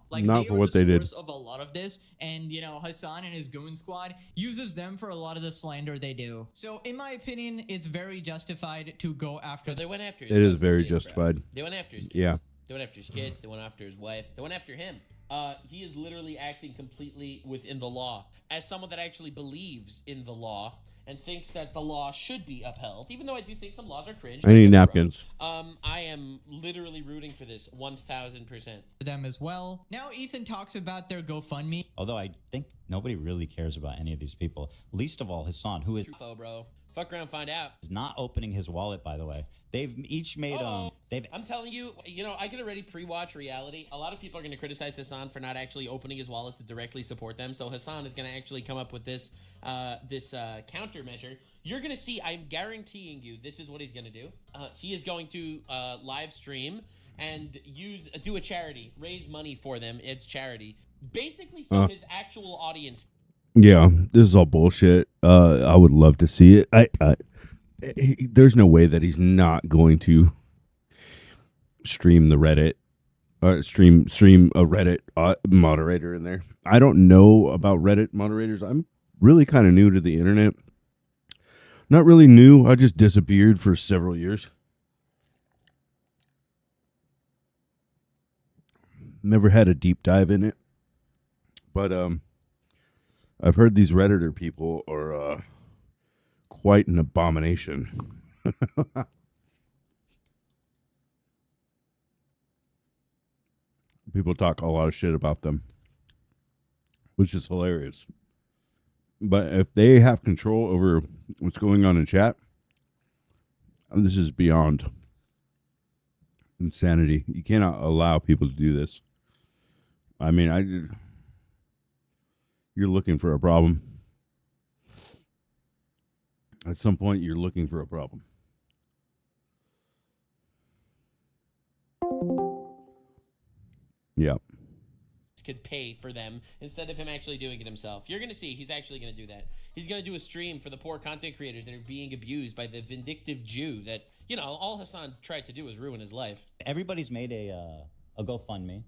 Like, Not they for are what the they did. source of a lot of this, and Hassan and his goon squad uses them for a lot of the slander they do. So in my opinion, it's very justified to go after They went after his It is fucking very kids, bro. justified. They went after his kids. Yeah. They went after his kids. They went after his wife. They went after him. He is literally acting completely within the law. As someone that actually believes in the law and thinks that the law should be upheld, even though I do think some laws are cringe. I need don't get me wrong. napkins. I am literally rooting for this 1,000%. them as well. Now Ethan talks about their GoFundMe. Although I think nobody really cares about any of these people. Least of all Hassan, who is Trufo, bro. Fuck around, find out. not opening his wallet, by the way. They've each made I'm telling you, I could already pre-watch reality. A lot of people are going to criticize Hassan for not actually opening his wallet to directly support them. So Hassan is going to actually come up with this countermeasure. You're going to see, I'm guaranteeing you, this is what he's going to do. He is going to live stream and do a charity, raise money for them. It's charity. Basically, so his actual audience. Yeah, this is all bullshit. I would love to see it. There's no way that he's not going to stream the Reddit, stream a Reddit moderator in there. I don't know about Reddit moderators. I'm really kind of new to the internet. Not really new. I just disappeared for several years. Never had a deep dive in it, but I've heard these Redditor people are quite an abomination. People talk a lot of shit about them, which is hilarious. But if they have control over what's going on in chat, this is beyond insanity. You cannot allow people to do this. I mean, you're looking for a problem. At some point, you're looking for a problem. Yeah. Could pay for them instead of him actually doing it himself. You're going to see he's actually going to do that. He's going to do a stream for the poor content creators that are being abused by the vindictive Jew that, all Hassan tried to do was ruin his life. everybody's made a GoFundMe.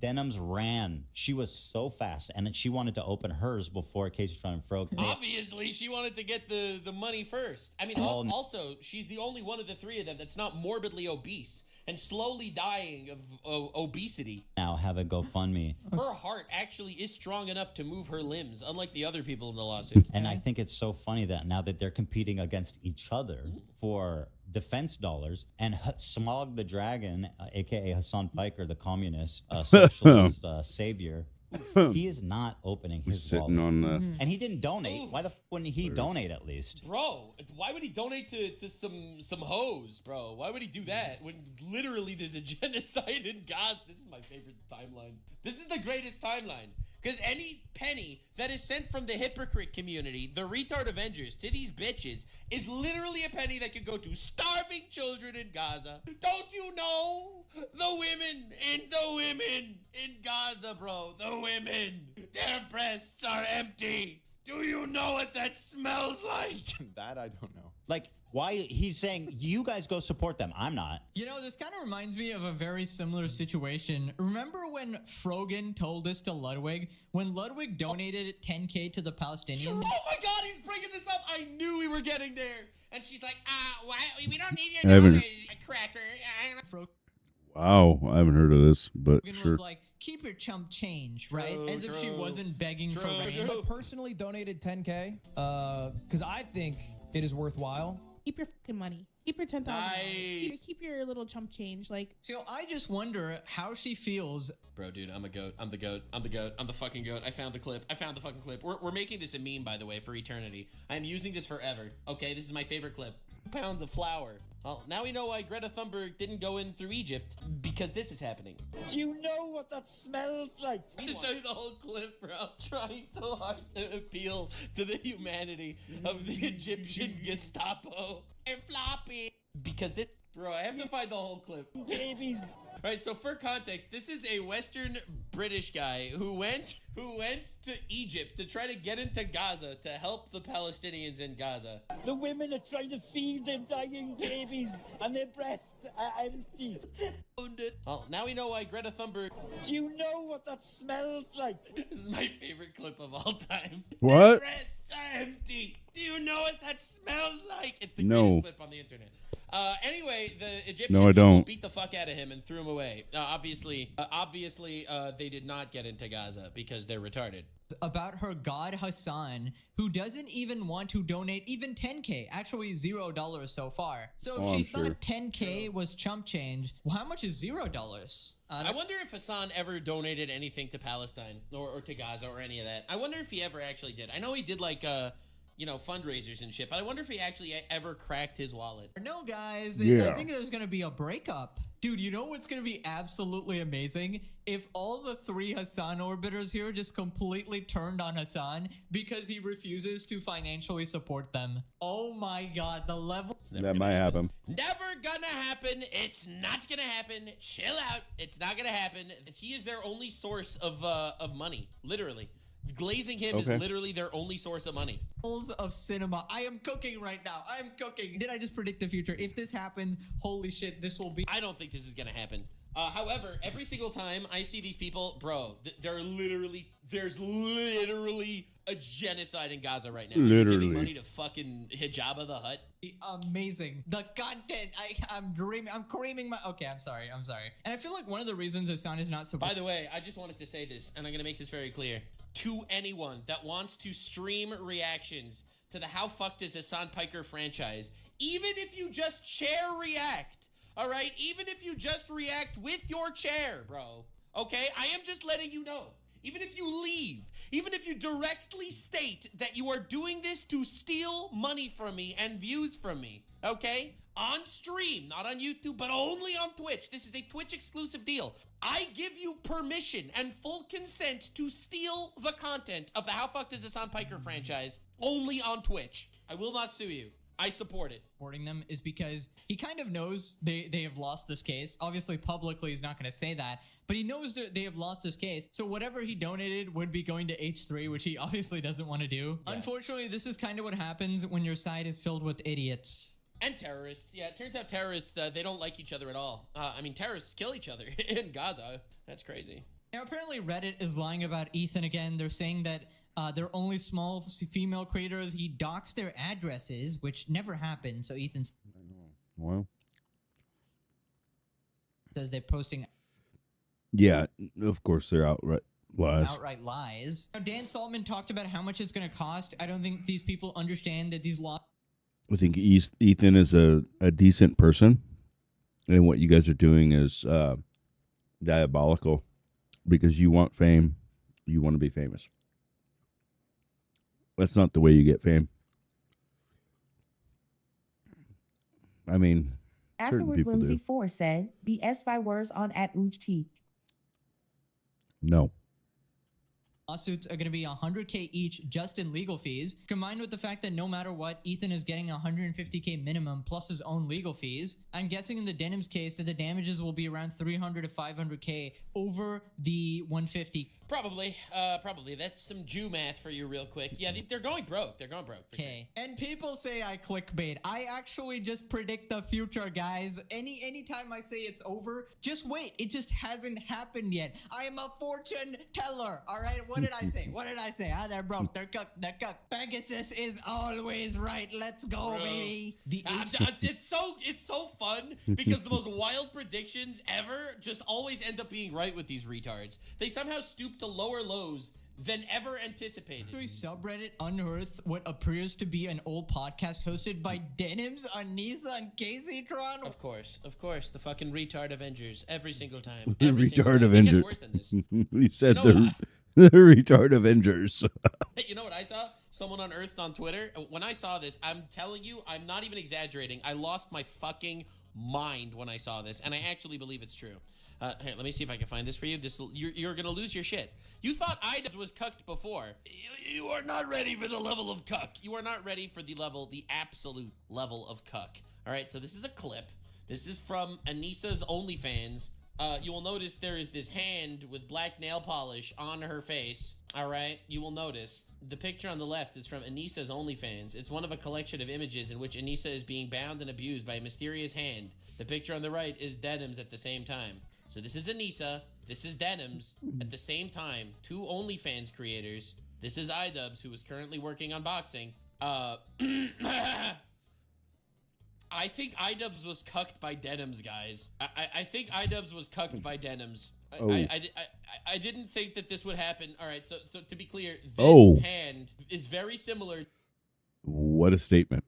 Denim's ran. She was so fast, and then she wanted to open hers before Casey Tron and Fro. Obviously, she wanted to get the money first. I mean, also, she's the only one of the three of them that's not morbidly obese and slowly dying of obesity. Now have a GoFundMe. Her heart actually is strong enough to move her limbs, unlike the other people in the lawsuit. And I think it's so funny that now that they're competing against each other for defense dollars, and Smog the Dragon, aka Hassan Piker, the communist socialist savior, he is not opening his sitting wallet. on the And he didn't donate. Why the f wouldn't he donate at least? Bro, why would he donate to some hoes, bro? Why would he do that when literally there's a genocide in Gaza? This is my favorite timeline. This is the greatest timeline. Because any penny that is sent from the hypocrite community, the retard Avengers, to these bitches is literally a penny that could go to starving children in Gaza. Don't you know? The women in Gaza, bro. The women. Their breasts are empty. Do you know what that smells like? That I don't know. Like, Why he's saying you guys go support them? I'm not. You know, this kind of reminds me of a very similar situation. Remember when Frogan told this to Ludwig? When Ludwig donated 10K to the Palestinians? Oh my God, he's bringing this up. I knew we were getting there. And she's like, why? We don't need your I haven't- dollars, cracker. Wow, I haven't heard of this, but Frogan sure. was like, keep your chump change, right? As if she wasn't begging for rain. I personally donated 10K because I think it is worthwhile. Keep your fucking money. Keep your $10,000. Nice. Keep your little chump change. Like, So I just wonder how she feels. Bro, dude, I'm a goat. I'm the goat. I'm the goat. I'm the fucking goat. I found the clip. I found the fucking clip. We're making this a meme, by the way, for eternity. I'm using this forever. Okay, this is my favorite clip. Pounds of flour. Well, now we know why Greta Thunberg didn't go in through Egypt, because this is happening. Do you know what that smells like? To show you the whole clip, bro. I'm trying so hard to appeal to the humanity of the Egyptian Gestapo. And floppy. Because this, bro, I have to find the whole clip. Babies. Right, so for context, this is a Western British guy who went to Egypt to try to get into Gaza to help the Palestinians in Gaza. The women are trying to feed their dying babies, and their breasts are empty. Well, now we know why Greta Thunberg. Do you know what that smells like? This is my favorite clip of all time. What? Their breasts are empty. Do you know what that smells like? It's the No. greatest clip on the internet. Anyway, the Egyptian No, I people don't. beat the fuck out of him and threw him away. Obviously, they did not get into Gaza because they're retarded. About her god Hassan, who doesn't even want to donate even 10K, actually $0 so far. So if Oh, she I'm sure. thought 10K was chump change, well, how much is $0? I wonder if Hassan ever donated anything to Palestine or to Gaza or any of that. I wonder if he ever actually did. I know he did like fundraisers and shit, but I wonder if he actually ever cracked his wallet. No, guys, Yeah. I think there's gonna be a breakup. Dude, you know what's gonna be absolutely amazing? If all the 3 Hassan orbiters here just completely turned on Hassan because he refuses to financially support them. Oh my god, the level. That might happen. Never gonna happen. It's not gonna happen. Chill out. It's not gonna happen. He is their only source of money. Literally. Glazing him Okay. is literally their only source of money. Of cinema. I am cooking right now. I am cooking. Did I just predict the future? If this happens, holy shit, this will be. I don't think this is gonna happen. However, every single time I see these people, bro, there's literally a genocide in Gaza right now. You're Literally. giving money to fucking Hijabba the Hutt. Amazing. The content. I'm dreaming. I'm creaming my. Okay, I'm sorry. And I feel like one of the reasons Hassan is not so. By the way, I just wanted to say this, and I'm gonna make this very clear to anyone that wants to stream reactions to the How Fucked Is Hassan Piker franchise. Even if you just chair react, all right? Even if you just react with your chair, bro. Okay, I am just letting you know. Even if you leave, even if you directly state that you are doing this to steal money from me and views from me, okay? On stream, not on YouTube, but only on Twitch. This is a Twitch exclusive deal. I give you permission and full consent to steal the content of the How Fucked Is Hassan Piker franchise only on Twitch. I will not sue you. I support it. Supporting them is because he kind of knows they have lost this case. Obviously, publicly, he's not going to say that, but he knows that they have lost this case. So whatever he donated would be going to H3, which he obviously doesn't want to do. Yeah. Unfortunately, this is kind of what happens when your side is filled with idiots. And terrorists. Yeah, it turns out terrorists, they don't like each other at all. Terrorists kill each other in Gaza. That's crazy. Now, apparently Reddit is lying about Ethan again. They're saying that they're only small female creators. He doxed their addresses, which never happened. So Ethan Well, says they're posting yeah, of course they're outright lies. outright lies. Now, Dan Saltman talked about how much it's going to cost. I don't think these people understand that these laws. I think Ethan is a decent person, and what you guys are doing is diabolical because you want fame. You want to be famous. That's not the way you get fame. I mean, certain Afterward, people do. Whimsy4 said, BS by words on at Uj No. Lawsuits are going to be 100K each just in legal fees, combined with the fact that no matter what, Ethan is getting 150K minimum plus his own legal fees. I'm guessing in the Denims case that the damages will be around 300 to 500K over the 150. Probably. That's some Jew math for you real quick. Yeah, they're going broke. They're going broke. Okay. And people say I clickbait. I actually just predict the future, guys. Anytime I say it's over, just wait. It just hasn't happened yet. I am a fortune teller. All right. What did I say? Ah, they're broke. They're cooked. Pegasus is always right. Let's go, Bro. baby. It's so fun because the most wild predictions ever just always end up being right with these retards. They somehow stoop to lower lows than ever anticipated. We subreddit unearthed what appears to be an old podcast hosted by Denims, Anissa, and Casey Tron. Of course, the fucking retard Avengers every single time. The Every single retard time. It Avengers. gets worse than this. He said You know the retard Avengers. Hey, you know what I saw? Someone unearthed on Twitter. When I saw this, I'm telling you, I'm not even exaggerating. I lost my fucking mind when I saw this, and I actually believe it's true. Here, let me see if I can find this for you. You're gonna lose your shit. You thought IDubbbz was cucked before. You are not ready for the level of cuck. You are not ready for the absolute level of cuck. All right, so this is a clip. This is from Anissa's OnlyFans. You will notice there is this hand with black nail polish on her face. All right, you will notice the picture on the left is from Anissa's OnlyFans. It's one of a collection of images in which Anissa is being bound and abused by a mysterious hand. The picture on the right is Denims at the same time. So this is Anissa, this is Denims at the same time. Two OnlyFans creators. This is IDubbbz, who is currently working on boxing. I think IDubbbz was cucked by Denims, guys. I think IDubbbz was cucked by Denims. I didn't think that this would happen. All right, so to be clear, this hand is very similar. What a statement.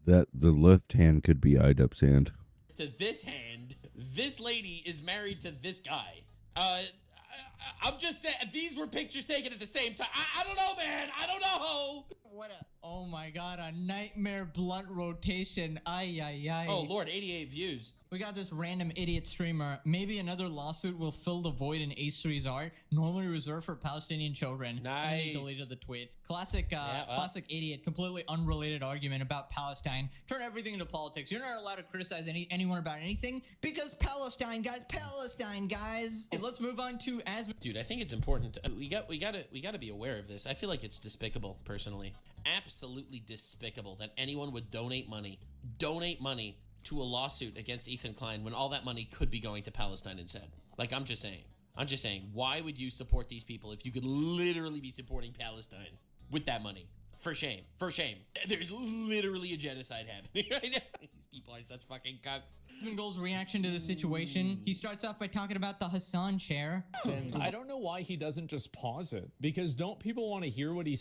That the left hand could be IDubbbz's hand. To this hand. This lady is married to this guy. I'm just saying, these were pictures taken at the same time. I don't know, man. I don't know. Oh my god, a nightmare blunt rotation. Ay. Oh lord, 88 views. We got this random idiot streamer. Maybe another lawsuit will fill the void in H3's art, normally reserved for Palestinian children. Nice. And he deleted the tweet. Classic idiot, completely unrelated argument about Palestine. Turn everything into politics. You're not allowed to criticize anyone about anything because Palestine, guys. Okay, let's move on to Asmund. Dude, I think it's important. We gotta be aware of this. I feel like it's despicable, personally. Absolutely despicable that anyone would donate money to a lawsuit against Ethan Klein when all that money could be going to Palestine instead. Like, I'm just saying, why would you support these people if you could literally be supporting Palestine with that money? For shame. There's literally a genocide happening right now. These people are such fucking cucks. Gold's reaction to the situation. He starts off by talking about the Hassan chair. I don't know why he doesn't just pause it, because don't people want to hear what he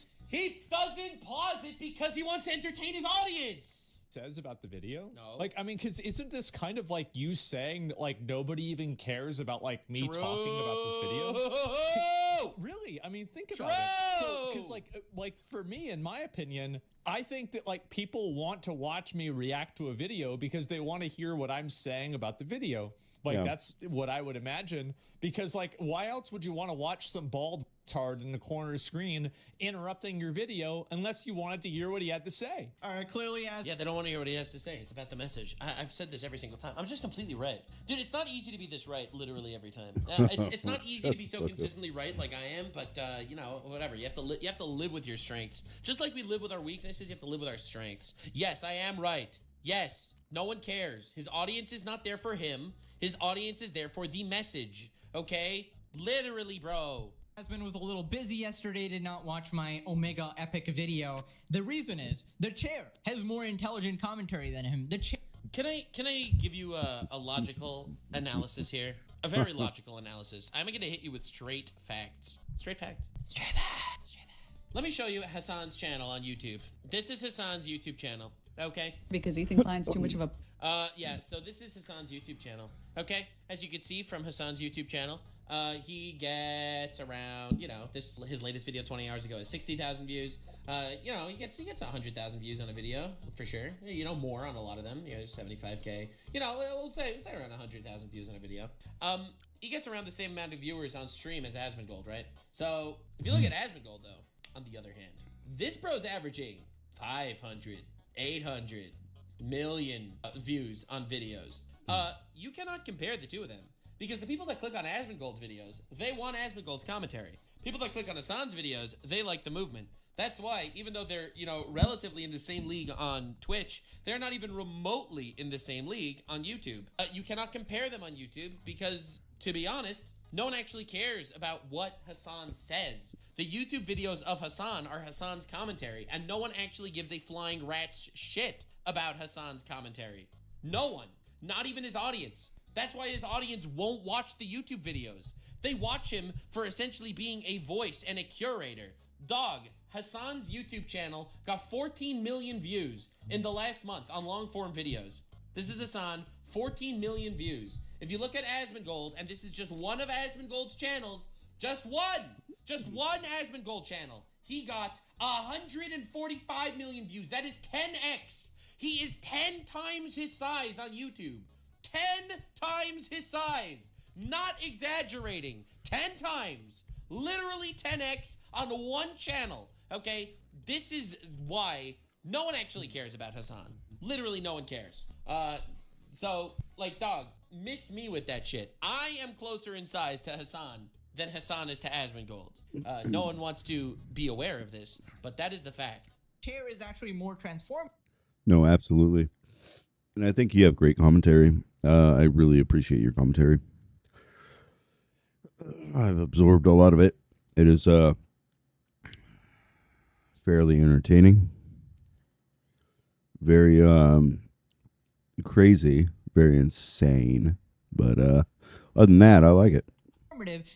doesn't pause it because he wants to entertain his audience. Says about the video? No. Like, I mean, because isn't this kind of like you saying that, like, nobody even cares about, like, me talking about this video? Really? I mean, think about it. So, because, like, for me, in my opinion, I think that, like, people want to watch me react to a video because they want to hear what I'm saying about the video. Like, that's what I would imagine. Because, like, why else would you want to watch some bald tard in the corner of the screen interrupting your video unless you wanted to hear what he had to say? All right, clearly Yeah, they don't want to hear what he has to say. It's about the message. I've said this every single time. I'm just completely right. Dude, it's not easy to be this right literally every time. It's not easy to be so consistently right like I am, but, you know, whatever. You have to live with your strengths. Just like we live with our weaknesses, you have to live with our strengths. Yes, I am right. Yes, no one cares. His audience is not there for him. His audience is there for the message, okay? Literally, bro. Asmund was a little busy yesterday, did not watch my Omega Epic video. The reason is the chair has more intelligent commentary than him. The chair. Can I give you a logical analysis here? A very logical analysis. I'm gonna hit you with straight facts. Straight fact. Let me show you Hassan's channel on YouTube. This is Hassan's YouTube channel, okay? Because Ethan Klein's too much of a... Yeah, so this is Hassan's YouTube channel, okay? As you can see from Hassan's YouTube channel, he gets around, you know, his latest video 20 hours ago is 60,000 views. You know, he gets 100,000 views on a video, for sure. You know, more on a lot of them, you know, 75K. You know, we'll say around 100,000 views on a video. He gets around the same amount of viewers on stream as Asmongold, right? So, if you look at Asmongold, though, on the other hand, this bro's averaging 500, 800 million views on videos. You cannot compare the two of them. Because the people that click on Asmongold's videos, they want Asmongold's commentary. People that click on Hassan's videos, they like the movement. That's why, even though they're, you know, relatively in the same league on Twitch, they're not even remotely in the same league on YouTube. You cannot compare them on YouTube because, to be honest, no one actually cares about what Hassan says. The YouTube videos of Hassan are Hassan's commentary, and no one actually gives a flying rat's shit about Hassan's commentary. No one. Not even his audience. That's why his audience won't watch the YouTube videos. They watch him for essentially being a voice and a curator. Dog, Hassan's YouTube channel got 14 million views in the last month on long form videos. This is Hassan, 14 million views. If you look at Asmongold, and this is just one of Asmongold's channels, just one Asmongold channel, he got 145 million views. That is 10x. He is 10 times his size on YouTube. 10 times his size. Not exaggerating. 10 times. Literally 10x on one channel. Okay? This is why no one actually cares about Hassan. Literally no one cares. So, like, dog, miss me with that shit. I am closer in size to Hassan than Hassan is to Asmongold. No one wants to be aware of this, but that is the fact. Chair is actually more transformative. No, absolutely. And I think you have great commentary. I really appreciate your commentary. I've absorbed a lot of it. It is fairly entertaining. Very crazy, very insane. But other than that, I like it.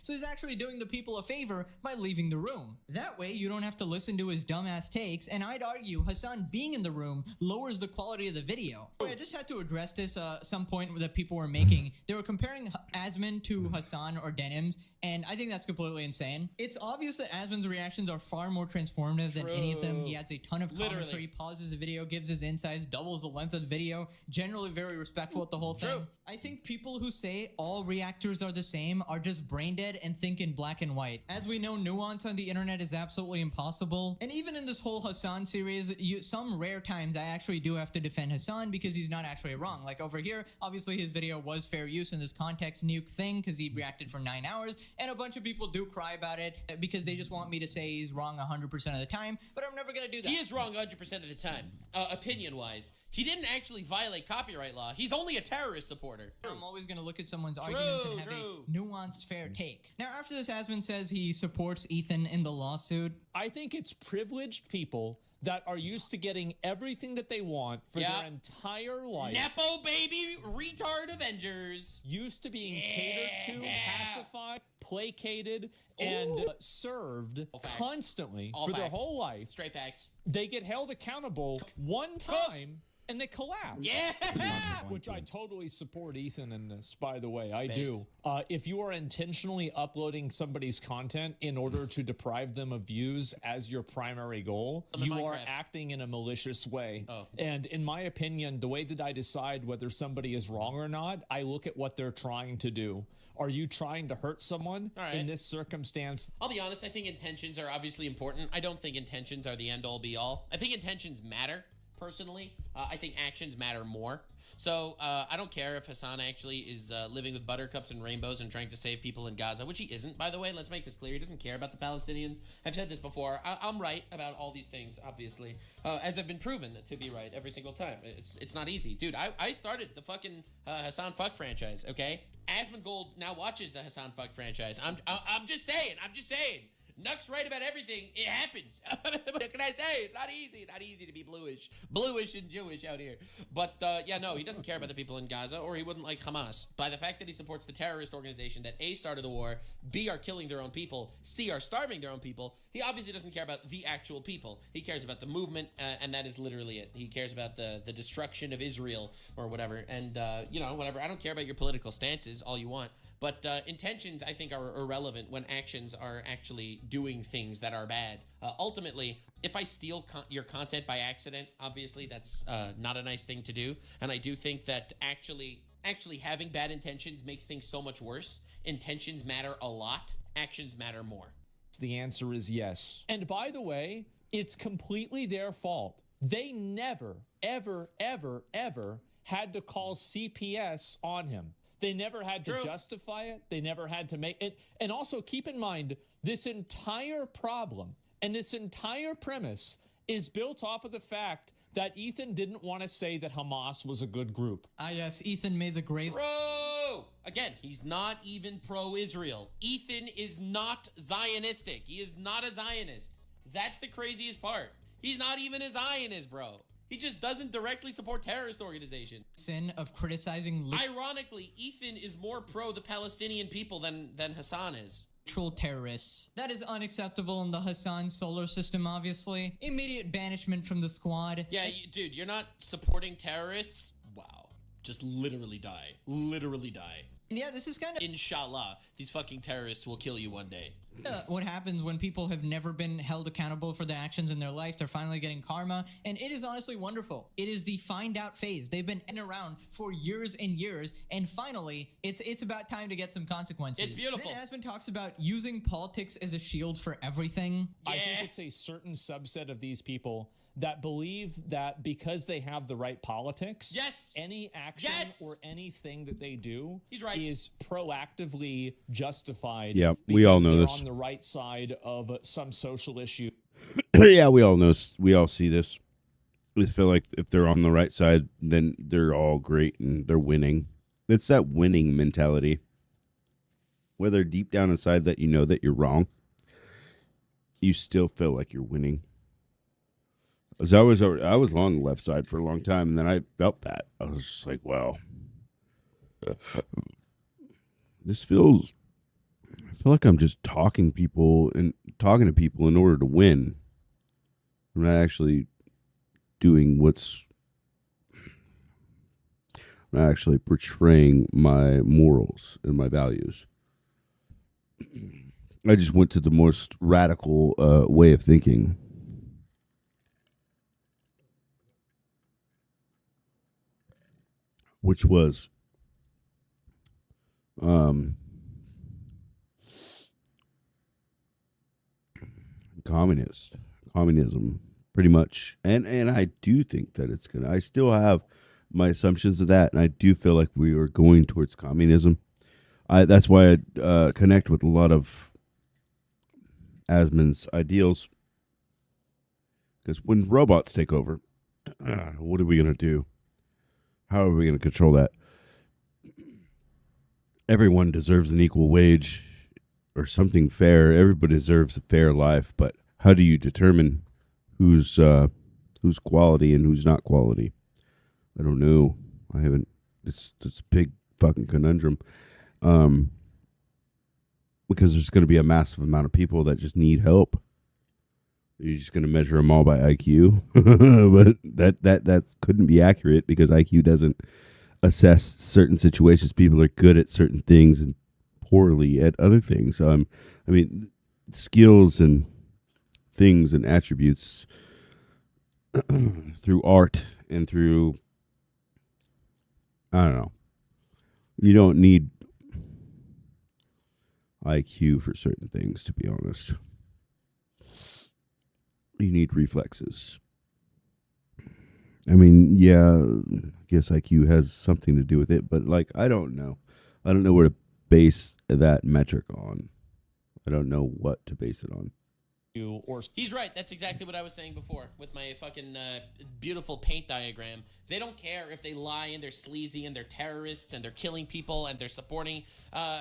So he's actually doing the people a favor by leaving the room. That way you don't have to listen to his dumbass takes, and I'd argue Hassan being in the room lowers the quality of the video. I just had to address this some point that people were making. They were comparing Asmon to Hassan or Denims, and I think that's completely insane. It's obvious that Asmon's reactions are far more transformative than any of them. He adds a ton of commentary, pauses the video, gives his insights, doubles the length of the video, generally very respectful at the whole thing. I think people who say all reactors are the same are just brain dead and think in black and white. As we know, nuance on the internet is absolutely impossible. And even in this whole Hassan series, some rare times I actually do have to defend Hassan because he's not actually wrong. Like over here, obviously his video was fair use in this context nuke thing because he reacted for 9 hours, and a bunch of people do cry about it because they just want me to say he's wrong 100% of the time, but I'm never gonna do that. He is wrong 100% of the time, opinion-wise. He didn't actually violate copyright law. He's only a terrorist supporter. I'm always going to look at someone's arguments and have a nuanced, fair take. Now, after this, Asmon says he supports Ethan in the lawsuit. I think it's privileged people that are used to getting everything that they want for their entire life. Nepo baby retard Avengers. Used to being catered to, pacified, placated, and served constantly for their whole life. Straight facts. They get held accountable one time and they collapse. Yeah! Which I totally support Ethan in this, by the way. I do. If you are intentionally uploading somebody's content in order to deprive them of views as your primary goal, you are acting in a malicious way. And in my opinion, the way that I decide whether somebody is wrong or not, I look at what they're trying to do. Are you trying to hurt someone in this circumstance? I'll be honest, I think intentions are obviously important. I don't think intentions are the end-all be-all. I think intentions matter. Personally, I think actions matter more. So I don't care if Hassan actually is living with buttercups and rainbows and trying to save people in Gaza, which he isn't, by the way. Let's make this clear. He doesn't care about the Palestinians. I've said this before. I'm right about all these things, obviously, as I've been proven to be right every single time. It's not easy. Dude, I started the fucking Hassan Fuck franchise, okay? Asmongold now watches the Hassan Fuck franchise. I'm just saying. Nuck's right about everything. It happens. What can I say? It's not easy. It's not easy to be bluish and Jewish out here. But yeah, no, he doesn't care about the people in Gaza, or he wouldn't like Hamas. By the fact that he supports the terrorist organization that A, started the war, B, are killing their own people, C, are starving their own people, he obviously doesn't care about the actual people. He cares about the movement, and that is literally it. He cares about the destruction of Israel or whatever. And you know, whatever. I don't care about your political stances all you want. But intentions, I think, are irrelevant when actions are actually doing things that are bad. Ultimately, if I steal your content by accident, obviously that's not a nice thing to do. And I do think that actually having bad intentions makes things so much worse. Intentions matter a lot. Actions matter more. The answer is yes. And by the way, it's completely their fault. They never, ever, ever, ever had to call CPS on him. They never had to justify it. They never had to make it. And also keep in mind, this entire problem and this entire premise is built off of the fact that Ethan didn't want to say that Hamas was a good group. Yes, Ethan made the grave. True. Again, he's not even pro-Israel. Ethan is not Zionistic. He is not a Zionist. That's the craziest part. He's not even a Zionist, bro. He just doesn't directly support terrorist organizations. Sin of criticizing Ironically, Ethan is more pro the Palestinian people than Hassan is. literal terrorists. That is unacceptable in the Hassan solar system, obviously. Immediate banishment from the squad. Yeah, dude, you're not supporting terrorists? Wow. Just literally die. Literally die. Yeah, this is kind of... Inshallah, these fucking terrorists will kill you one day. What happens when people have never been held accountable for the actions in their life. They're finally getting karma, and it is honestly wonderful. It is the find out phase. They've been in around for years and years, and finally, it's about time to get some consequences. It's beautiful. Ben Asman talks about using politics as a shield for everything. I think it's a certain subset of these people that believe that because they have the right politics, any action or anything that they do is proactively justified. Yeah, we all know they're this. on the right side of some social issue. Yeah, we all know. We all see this. We feel like if they're on the right side, then they're all great and they're winning. It's that winning mentality. Whether deep down inside that you know that you're wrong, you still feel like you're winning. I was on the left side for a long time, and then I felt that. I was just like, wow. This feels... I feel like I'm just talking to people in order to win. I'm not actually doing what's... I'm not actually portraying my morals and my values. I just went to the most radical way of thinking. Which was communism, pretty much. And I do think that it's gonna. I still have my assumptions of that, and I do feel like we are going towards communism. That's why I connect with a lot of Asman's ideals. Because when robots take over, what are we gonna do? How are we going to control that? Everyone deserves an equal wage or something fair. Everybody deserves a fair life, but how do you determine who's quality and who's not quality? I don't know. I haven't. It's a big fucking conundrum. Because there's going to be a massive amount of people that just need help. You're just going to measure them all by IQ, but that couldn't be accurate because IQ doesn't assess certain situations. People are good at certain things and poorly at other things. I mean, skills and things and attributes through art and through, I don't know. You don't need IQ for certain things, to be honest. You need reflexes. I mean, yeah, I guess IQ has something to do with it, but like, I don't know. I don't know where to base that metric on. I don't know what to base it on. He's right. That's exactly what I was saying before with my fucking beautiful paint diagram. They don't care if they lie and they're sleazy and they're terrorists and they're killing people and they're supporting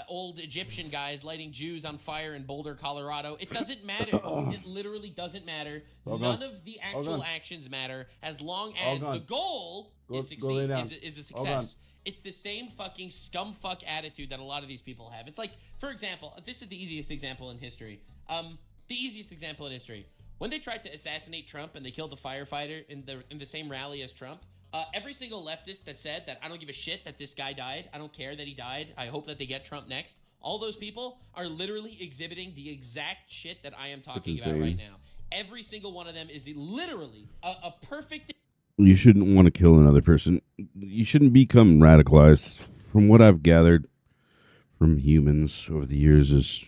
old Egyptian guys lighting Jews on fire in Boulder, Colorado. It doesn't matter. It literally doesn't matter. None of the actual actions matter as long as the goal is a success. It's the same fucking scumfuck attitude that a lot of these people have. It's like, for example, this is the easiest example in history. When they tried to assassinate Trump and they killed the firefighter in the same rally as Trump, every single leftist that said that I don't give a shit that this guy died, I don't care that he died, I hope that they get Trump next, all those people are literally exhibiting the exact shit that I am talking about right now. Every single one of them is literally a perfect... You shouldn't want to kill another person. You shouldn't become radicalized. From what I've gathered from humans over the years is...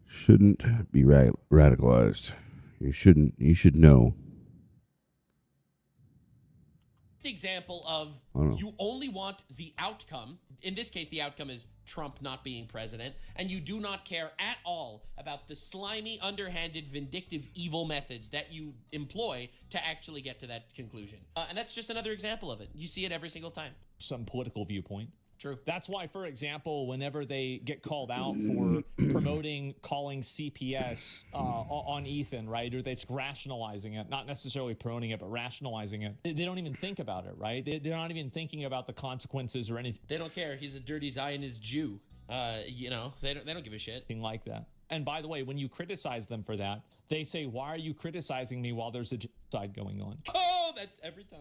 shouldn't be radicalized. You should know. example of I don't know. you only want the outcome. In this case, the outcome is Trump not being president, and you do not care at all about the slimy, underhanded, vindictive, evil methods that you employ to actually get to that conclusion. And that's just another example of it. You see it every single time. Some political viewpoint. True. That's why, for example, whenever they get called out for promoting calling CPS on Ethan, right? Or they're rationalizing it, not necessarily promoting it, but rationalizing it. They don't even think about it, right? They're not even thinking about the consequences or anything. They don't care. He's a dirty Zionist Jew. You know, they don't give a shit. Like that. And by the way, when you criticize them for that, they say, why are you criticizing me while there's a genocide going on? Oh, that's every time.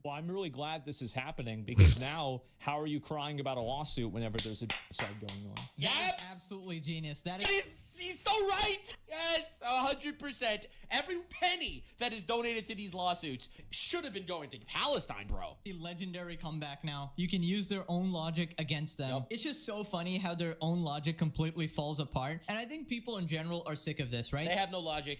Well, I'm really glad this is happening because now how are you crying about a lawsuit whenever there's a genocide going on? Yeah, absolutely genius. That is. He's so right. Yes, 100%. Every penny that is donated to these lawsuits should have been going to Palestine, bro. The legendary comeback now. You can use their own logic against them. Yep. It's just so funny how their own logic completely falls apart. And I think people in general are sick of this, right? They have no logic.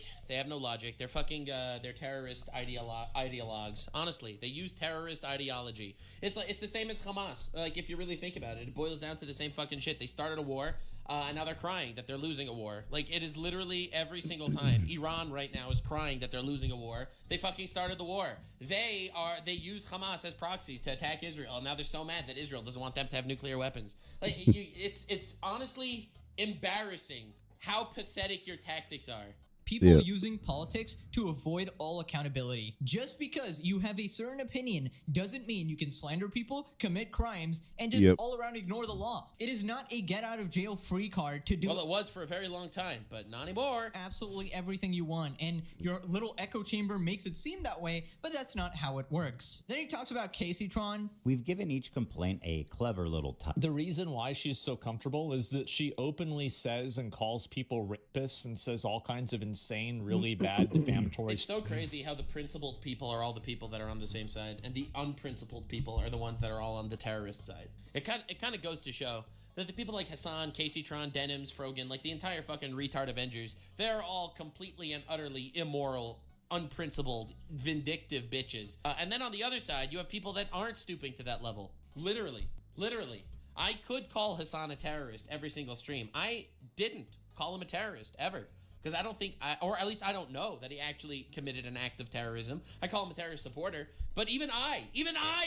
They're fucking, they're terrorist ideologues. Honestly, they use terrorist ideology. It's the same as Hamas. Like, if you really think about it, it boils down to the same fucking shit. They started a war. And now they're crying that they're losing a war. Like, it is literally every single time. Iran right now is crying that they're losing a war. They fucking started the war. They use Hamas as proxies to attack Israel. And now they're so mad that Israel doesn't want them to have nuclear weapons. Like, it's honestly embarrassing how pathetic your tactics are. People using politics to avoid all accountability. Just because you have a certain opinion doesn't mean you can slander people, commit crimes, and just all around ignore the law. It is not a get out of jail free card to do. Well, it was for a very long time, but not anymore. Absolutely everything you want, and your little echo chamber makes it seem that way, but that's not how it works. Then he talks about Casey-tron. We've given each complaint a clever little touch. The reason why she's so comfortable is that she openly says and calls people rapists and says all kinds of insane, really bad, defamatory. It's so crazy how the principled people are all the people that are on the same side, and the unprincipled people are the ones that are all on the terrorist side. It kind of goes to show that the people like Hassan, Casey-tron, Denims, Frogan, like the entire fucking retard Avengers, they're all completely and utterly immoral, unprincipled, vindictive bitches. And then on the other side, you have people that aren't stooping to that level. Literally. I could call Hassan a terrorist every single stream. I didn't call him a terrorist ever. Because I don't think, or at least I don't know that he actually committed an act of terrorism. I call him a terrorist supporter. But even I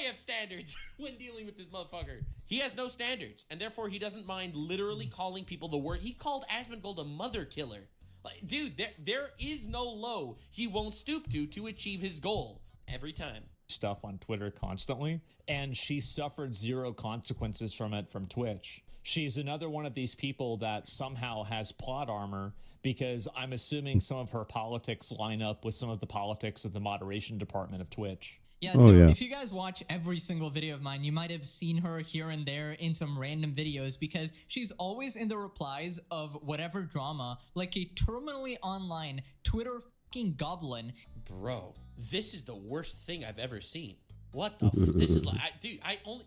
have standards when dealing with this motherfucker. He has no standards, and therefore he doesn't mind literally calling people the word. He called Asmongold a mother killer. Like, dude, there is no low he won't stoop to achieve his goal every time. Stuff on Twitter constantly, and she suffered zero consequences from it from Twitch. She's another one of these people that somehow has plot armor because I'm assuming some of her politics line up with some of the politics of the moderation department of Twitch. Yeah, so if you guys watch every single video of mine, you might have seen her here and there in some random videos because she's always in the replies of whatever drama, like a terminally online Twitter fucking goblin. Bro, this is the worst thing I've ever seen. What the this is like, dude,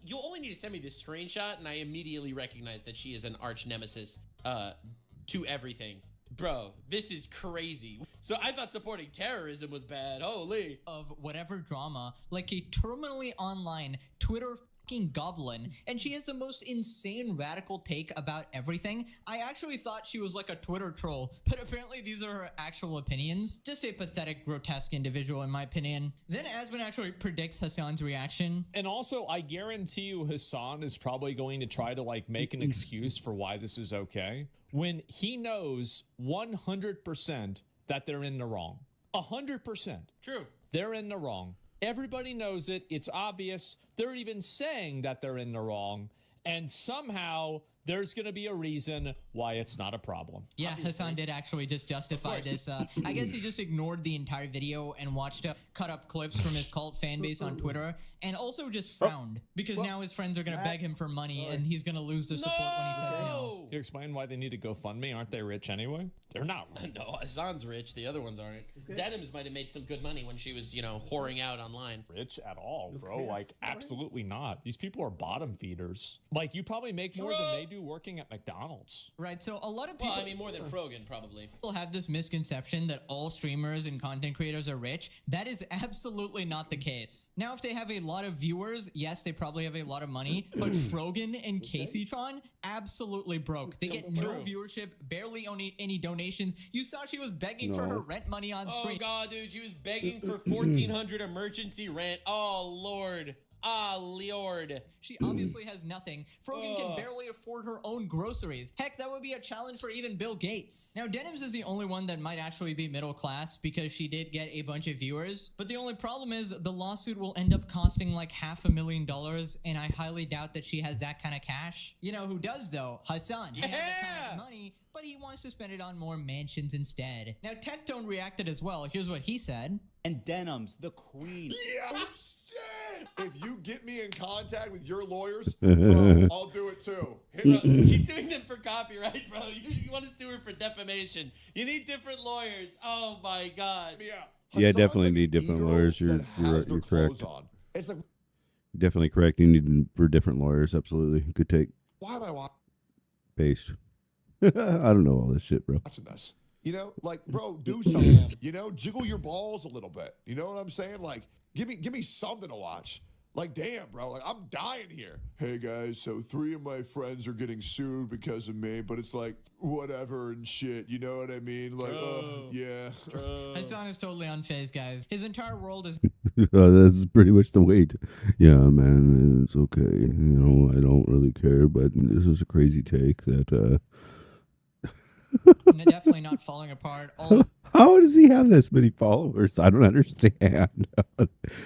you only need to send me this screenshot and I immediately recognize that she is an arch nemesis to everything. Bro, this is crazy. So I thought supporting terrorism was bad. Holy. Of whatever drama, like a terminally online Twitter fucking goblin, and she has the most insane radical take about everything. I actually thought she was like a Twitter troll, but apparently these are her actual opinions. Just a pathetic, grotesque individual in my opinion. Then Asmon actually predicts Hassan's reaction. And also, I guarantee you Hassan is probably going to try to like make an excuse for why this is okay when he knows 100% that they're in the wrong. 100%. True. They're in the wrong. Everybody knows it. It's obvious. They're even saying that they're in the wrong. And somehow there's going to be a reason why it's not a problem. Yeah, obviously. Hassan did actually just justify this. I guess he just ignored the entire video and watched cut up clips from his cult fan base on Twitter and also just frowned because now his friends are going to beg him for money and he's going to lose the support when he says no. Can you explain why they need to GoFundMe? Aren't they rich anyway? They're not. No, Hassan's rich. The other ones aren't. Okay. Denims might have made some good money when she was, whoring out online. Rich at all, bro. Like, absolutely not. These people are bottom feeders. Like, you probably make more than they do do working at McDonald's? Right, so a lot of people. Well, I mean, more than Frogan, probably. People have this misconception that all streamers and content creators are rich. That is absolutely not the case. Now, if they have a lot of viewers, yes, they probably have a lot of money. But Frogan and Caseytron, absolutely broke. They get no viewership, barely any donations. You saw she was begging for her rent money on stream. Oh god, dude, she was begging for $1,400 emergency rent. Oh lord. Ah, Lord. She obviously has nothing. Frogan can barely afford her own groceries. Heck, that would be a challenge for even Bill Gates. Now, Denims is the only one that might actually be middle class because she did get a bunch of viewers. But the only problem is the lawsuit will end up costing like $500,000, and I highly doubt that she has that kind of cash. You know who does, though? Hassan. He has that kind of money, but he wants to spend it on more mansions instead. Now, Tectone reacted as well. Here's what he said. And Denims, the queen. Yeah, shit! If you get me in contact with your lawyers, bro, I'll do it too. Bro, she's suing them for copyright, bro. You want to sue her for defamation. You need different lawyers. Oh my god. Yeah, definitely need different lawyers. You're correct. It's like, definitely correct. You need for different lawyers. Absolutely. Good take. why am I Based. I don't know all this shit, bro. watching this? You know, like, bro, do something. You know, jiggle your balls a little bit. You know what I'm saying? Like, give me something to watch. Like, damn, bro, like, I'm dying here. Hey, guys, so 3 of my friends are getting sued because of me, but it's like, whatever and shit, you know what I mean? Like, yeah. Hassan is totally unfazed, guys. His entire world is... This is pretty much the way to... Yeah, man, it's okay. You know, I don't really care, but this is a crazy take that... definitely not falling apart. How does he have this many followers? I don't understand.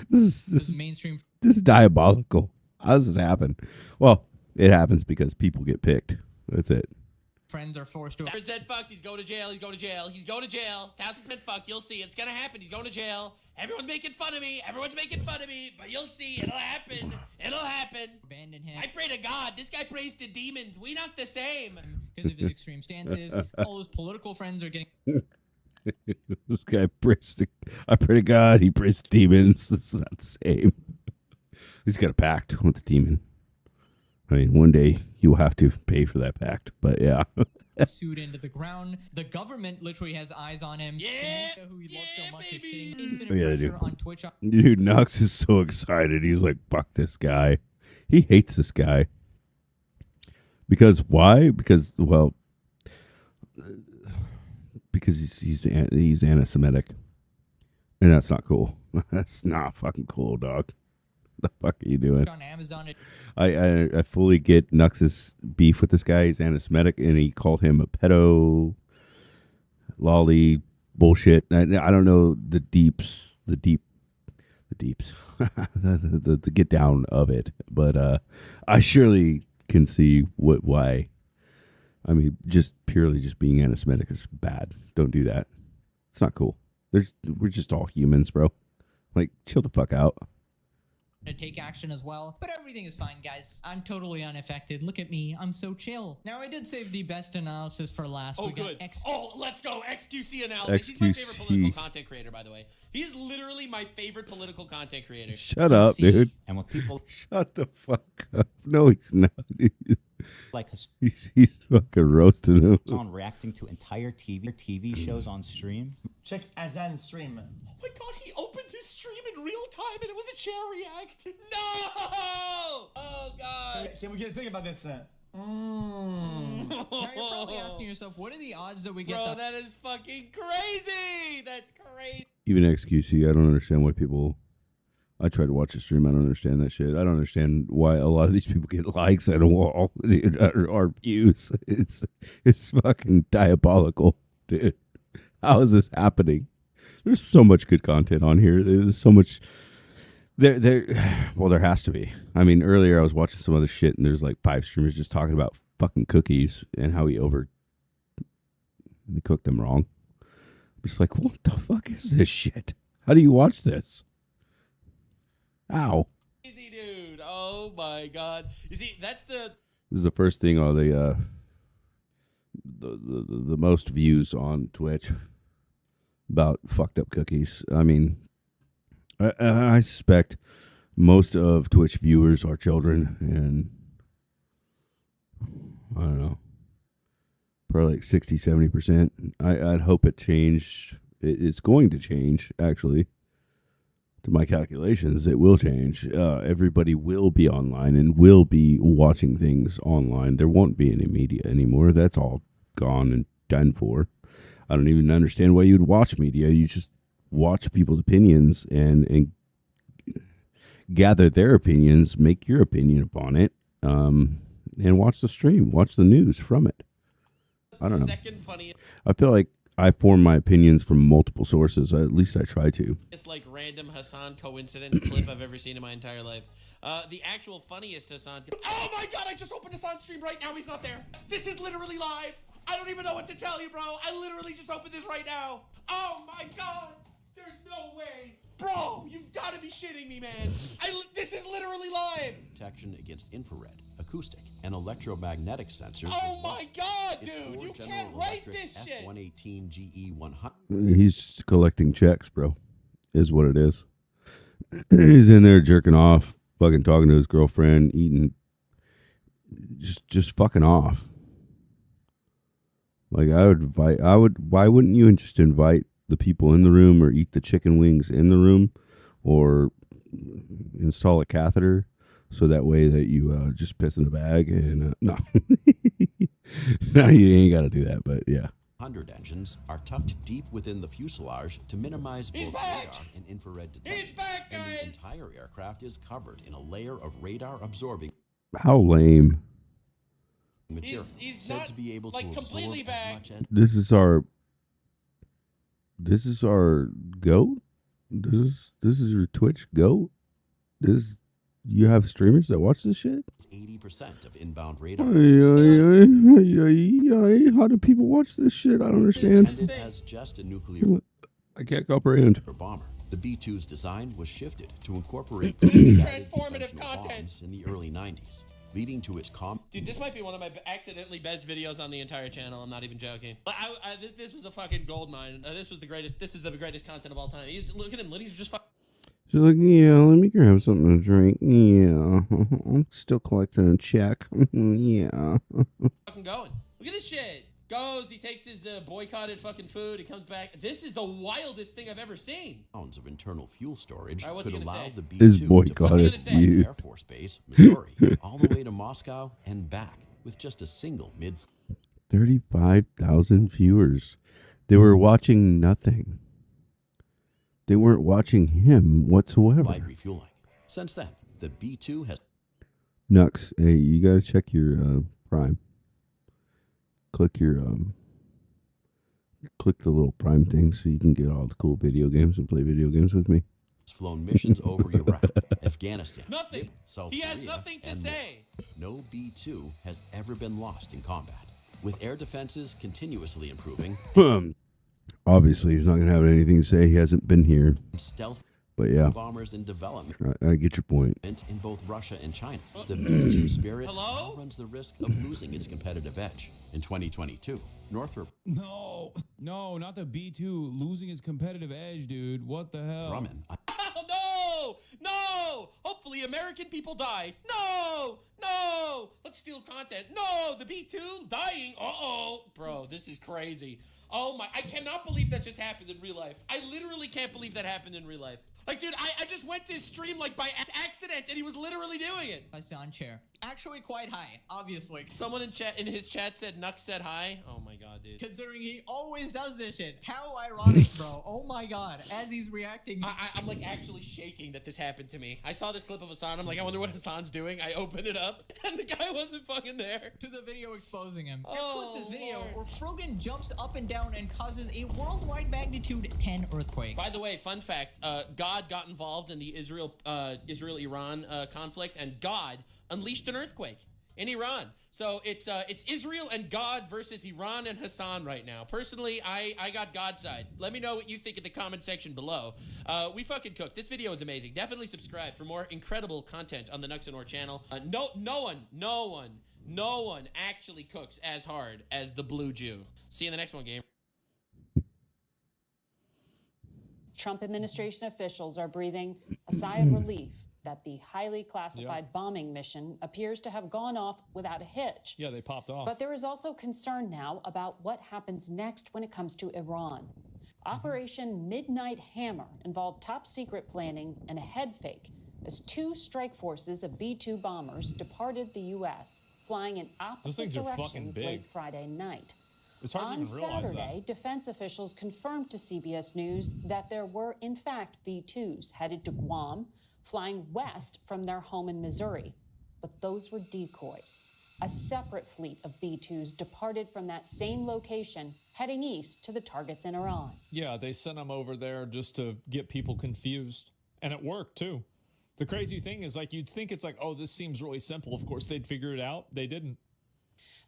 This is mainstream. This is diabolical. How does this happen? Well, it happens because people get picked. That's it. Friends are forced to... Thousands said fucked. He's going to jail. He's going to jail. He's going to jail. 1,000% fucked. You'll see. It's going to happen. He's going to jail. Everyone's making fun of me. Everyone's making fun of me. But you'll see. It'll happen. It'll happen. Abandon him. I pray to God. This guy prays to demons. We not the same. Because of his extreme stances. All his political friends are getting... This guy prays to... I pray to God. He prays to demons. That's not the same. He's got a pact with the demon. I mean, one day you will have to pay for that pact, but yeah. Sued into the ground. The government literally has eyes on him. Yeah, who he loves so much is sitting infinite pressure on Twitch. Dude, Nux is so excited. He's like, fuck this guy. He hates this guy. Because why? Because, well, because he's anti-Semitic. And that's not cool. That's not fucking cool, dog. The fuck are you doing? On Amazon, I fully get Nux's beef with this guy. He's anti-Semitic, and he called him a pedo, lolly, bullshit. I don't know the deeps, the get down of it, but I surely can see why. I mean, just purely just being anti-Semitic is bad. Don't do that. It's not cool. We're just all humans, bro. Like, chill the fuck out. To take action as well, but everything is fine, guys. I'm totally unaffected. Look at me, I'm so chill. Now, I did save the best analysis for last. Oh, we good. Got Let's go. XQC analysis. He's my favorite political content creator, by the way. He's literally my favorite political content creator. Shut up, dude. And with people... Shut the fuck up. No, he's not. Like he's fucking roasting him. on reacting to entire TV shows on stream. Check Azan stream. Oh my god, he opened his stream in real time and it was a chair react. No! Oh god. Can we get a think about this? Now you're probably asking yourself, what are the odds that we get Bro, that is fucking crazy. That's crazy. Even XQC, I don't understand why people... I try to watch the stream. I don't understand that shit. I don't understand why a lot of these people get likes at a wall or views. It's fucking diabolical, dude. How is this happening? There's so much good content on here. There's so much. Well, there has to be. I mean, earlier I was watching some other shit, and there's like 5 streamers just talking about fucking cookies and how he cooked them wrong. I'm just like, what the fuck is this shit? How do you watch this? Ow. Easy, dude. Oh my god. You see, that's the... This is the first thing on the most views on Twitch about fucked up cookies. I mean, I suspect most of Twitch viewers are children, and I don't know. Probably like 60, 70%. I'd hope it changed. It's going to change, actually. To my calculations, it will change. Everybody will be online and will be watching things online. There won't be any media anymore. That's all gone and done for. I don't even understand why you'd watch media. You just watch people's opinions and gather their opinions, make your opinion upon it, and watch the stream, watch the news from it. I don't know. Second funniest. I feel like I form my opinions from multiple sources. At least I try to. It's like random Hassan coincidence clip I've ever seen in my entire life. The actual funniest Hassan. Oh my god! I just opened Hassan's stream right now. He's not there. This is literally live. I don't even know what to tell you, bro. I literally just opened this right now. Oh my god! There's no way, bro. You've got to be shitting me, man. This is literally live. Protection against infrared, acoustic, and electromagnetic sensors. Oh my god, dude! You can't write this shit. F118 GE100. He's just collecting checks, bro. Is what it is. He's in there jerking off, fucking talking to his girlfriend, eating, just fucking off. Like why wouldn't you just invite the people in the room or eat the chicken wings in the room or install a catheter so that way that you just piss in a bag and no. No, you ain't got to do that, but yeah. 100 engines are tucked deep within the fuselage to minimize both radar and infrared detection. He's back, guys! And the entire aircraft is covered in a layer of radar-absorbing How lame. material. He's said not, to be able like, to completely absorb back. as much This is our goat. This is your Twitch goat. You have streamers that watch this shit. 80% of inbound radar. How do people watch this shit? I don't understand. Intended as just a nuclear I can't comprehend. bomber. The B-2's design was shifted to incorporate transformative content in the early 90s, leading to its Dude, this might be one of my accidentally best videos on the entire channel. I'm not even joking. This was a fucking gold mine. This was the greatest. This is the greatest content of all time. Look at him. He's just fucking. She's like, yeah, let me grab something to drink. Yeah, I'm still collecting a check. Yeah. Fucking going. Look at this shit. Goes. He takes his boycotted fucking food. He comes back. This is the wildest thing I've ever seen. Pounds of internal fuel storage All right, what's he could gonna allow say? the B-2 His to boycotted fly from food. Air Force Base, Missouri, all the way to Moscow and back with just a single mid. 35,000 viewers. They were watching nothing. They weren't watching him whatsoever. Flight refueling. Since then, the B-2 has Nux, hey, you gotta check your Prime. Click the little Prime thing so you can get all the cool video games and play video games with me. flown missions over Iraq, Afghanistan, Nothing. South He has Korea, nothing to and say. more. No B-2 has ever been lost in combat. With air defenses continuously improving, Obviously, he's not going to have anything to say. He hasn't been here. stealth But yeah, bombers in development I get your point. in both Russia and China, the B-2 Spirit Hello? runs the risk of losing its competitive edge. In 2022, Northrop No, not the B2 losing its competitive edge, dude. What the hell? Grumman, Oh, no! Hopefully American people die. No! Let's steal content. No! The B2 dying. Uh-oh. Bro, this is crazy. Oh my, I cannot believe that just happened in real life. I literally can't believe that happened in real life. Like, dude, I just went to his stream, like, by accident, and he was literally doing it. Hassan chair. Actually quite high, obviously. Someone in his chat said Nux said hi. Oh my god, dude. Considering he always does this shit. How ironic, bro. Oh my god. As he's reacting. I'm like actually shaking that this happened to me. I saw this clip of Hassan. I'm like, I wonder what Hassan's doing. I opened it up, and the guy wasn't fucking there. To the video exposing him. Oh, Clip this video Lord. where Frogan jumps up and down and causes a worldwide magnitude 10 earthquake. By the way, fun fact, God got involved in the Israel-Iran conflict, and God unleashed an earthquake in Iran. So it's Israel and God versus Iran and Hassan right now. Personally, I got God's side. Let me know what you think in the comment section below. We fucking cooked. This video is amazing. Definitely subscribe for more incredible content on the Nuxanor channel. No one actually cooks as hard as the Blue Jew. See you in the next one, game. Trump administration officials are breathing a sigh of relief that the highly classified bombing mission appears to have gone off without a hitch. Yeah, they popped off. But there is also concern now about what happens next when it comes to Iran. Operation Midnight Hammer involved top secret planning and a head fake as 2 strike forces of B-2 bombers departed the U.S., flying in opposite things are fucking directions big. late Friday night. It's hard to On even realize Saturday, defense officials confirmed to CBS News that there were, in fact, B-2s headed to Guam, flying west from their home in Missouri. But those were decoys. A separate fleet of B-2s departed from that same location, heading east to the targets in Iran. Yeah, they sent them over there just to get people confused. And it worked, too. The crazy thing is, like, you'd think it's like, oh, this seems really simple. Of course, they'd figure it out. They didn't.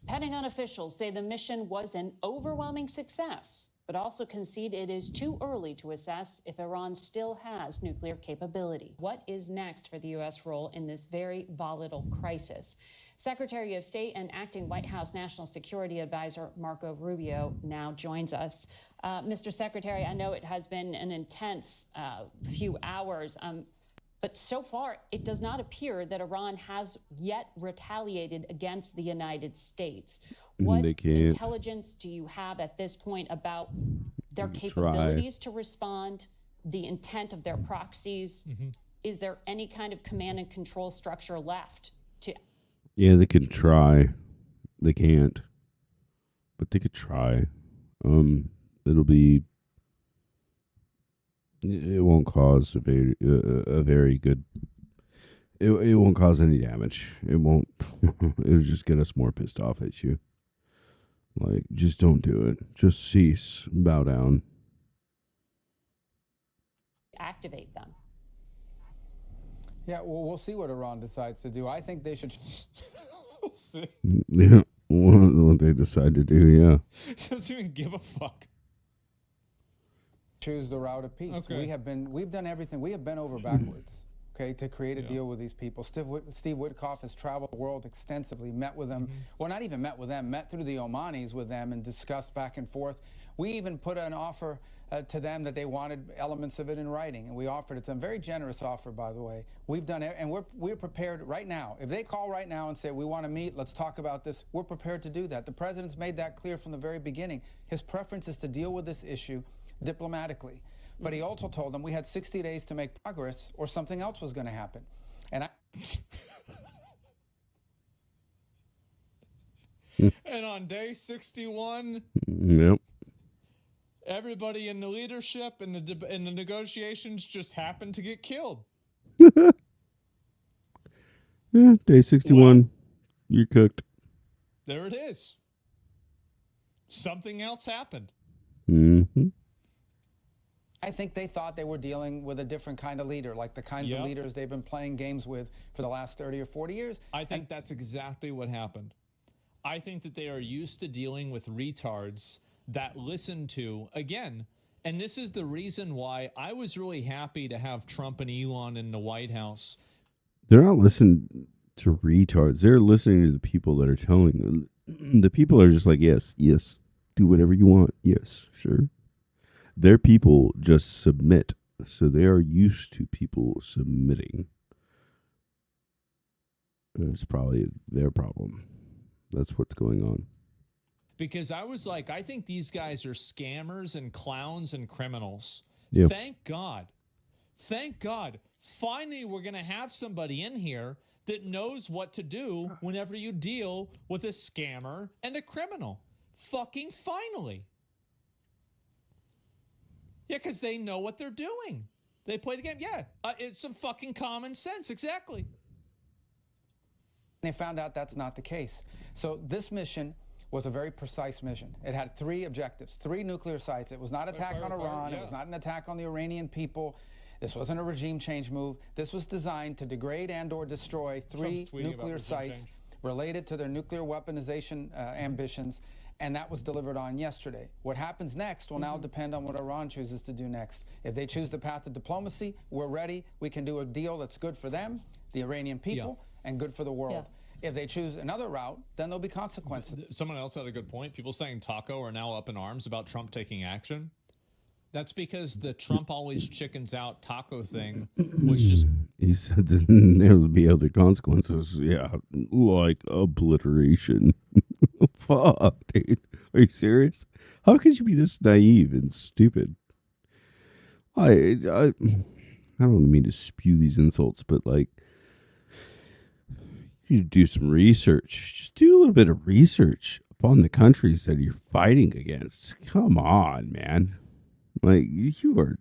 Pentagon officials say the mission was an overwhelming success, but also concede it is too early to assess if Iran still has nuclear capability. What is next for the U.S. role in this very volatile crisis? Secretary of State and acting White House National Security Advisor Marco Rubio now joins us. Mr. Secretary, I know it has been an intense few hours. But so far, it does not appear that Iran has yet retaliated against the United States. What They can't. intelligence do you have at this point about their capabilities to respond, the intent of their proxies? Is there any kind of command and control structure left to? Yeah, they can try. They can't, but they could try. It'll be. It won't cause a very good. It won't cause any damage. It won't. It'll just get us more pissed off at you. Like, just don't do it. Just cease. Bow down. Activate them. Yeah, well, we'll see what Iran decides to do. I think they should. We'll see. Yeah, what they decide to do. Yeah. Doesn't even give a fuck. Choose the route of peace. Okay. We've done everything. We have been over backwards, okay, to create a deal with these people. Steve Witkoff has traveled the world extensively, met with them. Well, not even met with them, met through the Omanis with them and discussed back and forth. We even put an offer to them that they wanted elements of it in writing, and we offered it to them. Very generous offer, by the way. We've done it, and we're prepared right now. If they call right now and say, we want to meet, let's talk about this, we're prepared to do that. The president's made that clear from the very beginning. His preference is to deal with this issue diplomatically. But he also told them we had 60 days to make progress or something else was going to happen. And And on day 61, Yep. everybody in the leadership and the negotiations just happened to get killed. Yeah, day 61. You're cooked. There it is. Something else happened. Mm-hmm. I think they thought they were dealing with a different kind of leader, like the kinds of leaders they've been playing games with for the last 30 or 40 years. I think that's exactly what happened. I think that they are used to dealing with retards that listen to, again, and this is the reason why I was really happy to have Trump and Elon in the White House. They're not listening to retards. They're listening to the people that are telling them. The people are just like, yes, do whatever you want. Yes, sure. Their people just submit. So they are used to people submitting. It's probably their problem. That's what's going on. Because I was like, I think these guys are scammers and clowns and criminals. Yeah. Thank God. Thank God. Finally, we're going to have somebody in here that knows what to do whenever you deal with a scammer and a criminal. Fucking finally. Yeah, because they know what they're doing. They play the game. Yeah, it's some fucking common sense. Exactly. They found out that's not the case. So this mission was a very precise mission. It had 3 objectives, 3 nuclear sites. It was not an attack on Iran. It was not an attack on the Iranian people. This wasn't a regime change move. This was designed to degrade and or destroy 3 nuclear sites related to their nuclear weaponization ambitions. And that was delivered on yesterday. What happens next will now depend on what Iran chooses to do next. If they choose the path of diplomacy, we're ready. We can do a deal that's good for them, the Iranian people, and good for the world. If they choose another route, then there'll be consequences. Someone else had a good point. People saying Taco are now up in arms about Trump taking action. That's because the Trump always chickens out taco thing was just He said that there would be other consequences. Yeah, like obliteration. Fuck, dude. Are you serious? How could you be this naive and stupid? I don't mean to spew these insults, but like, you do some research. Just do a little bit of research upon the countries that you're fighting against. Come on, man. Like, you are.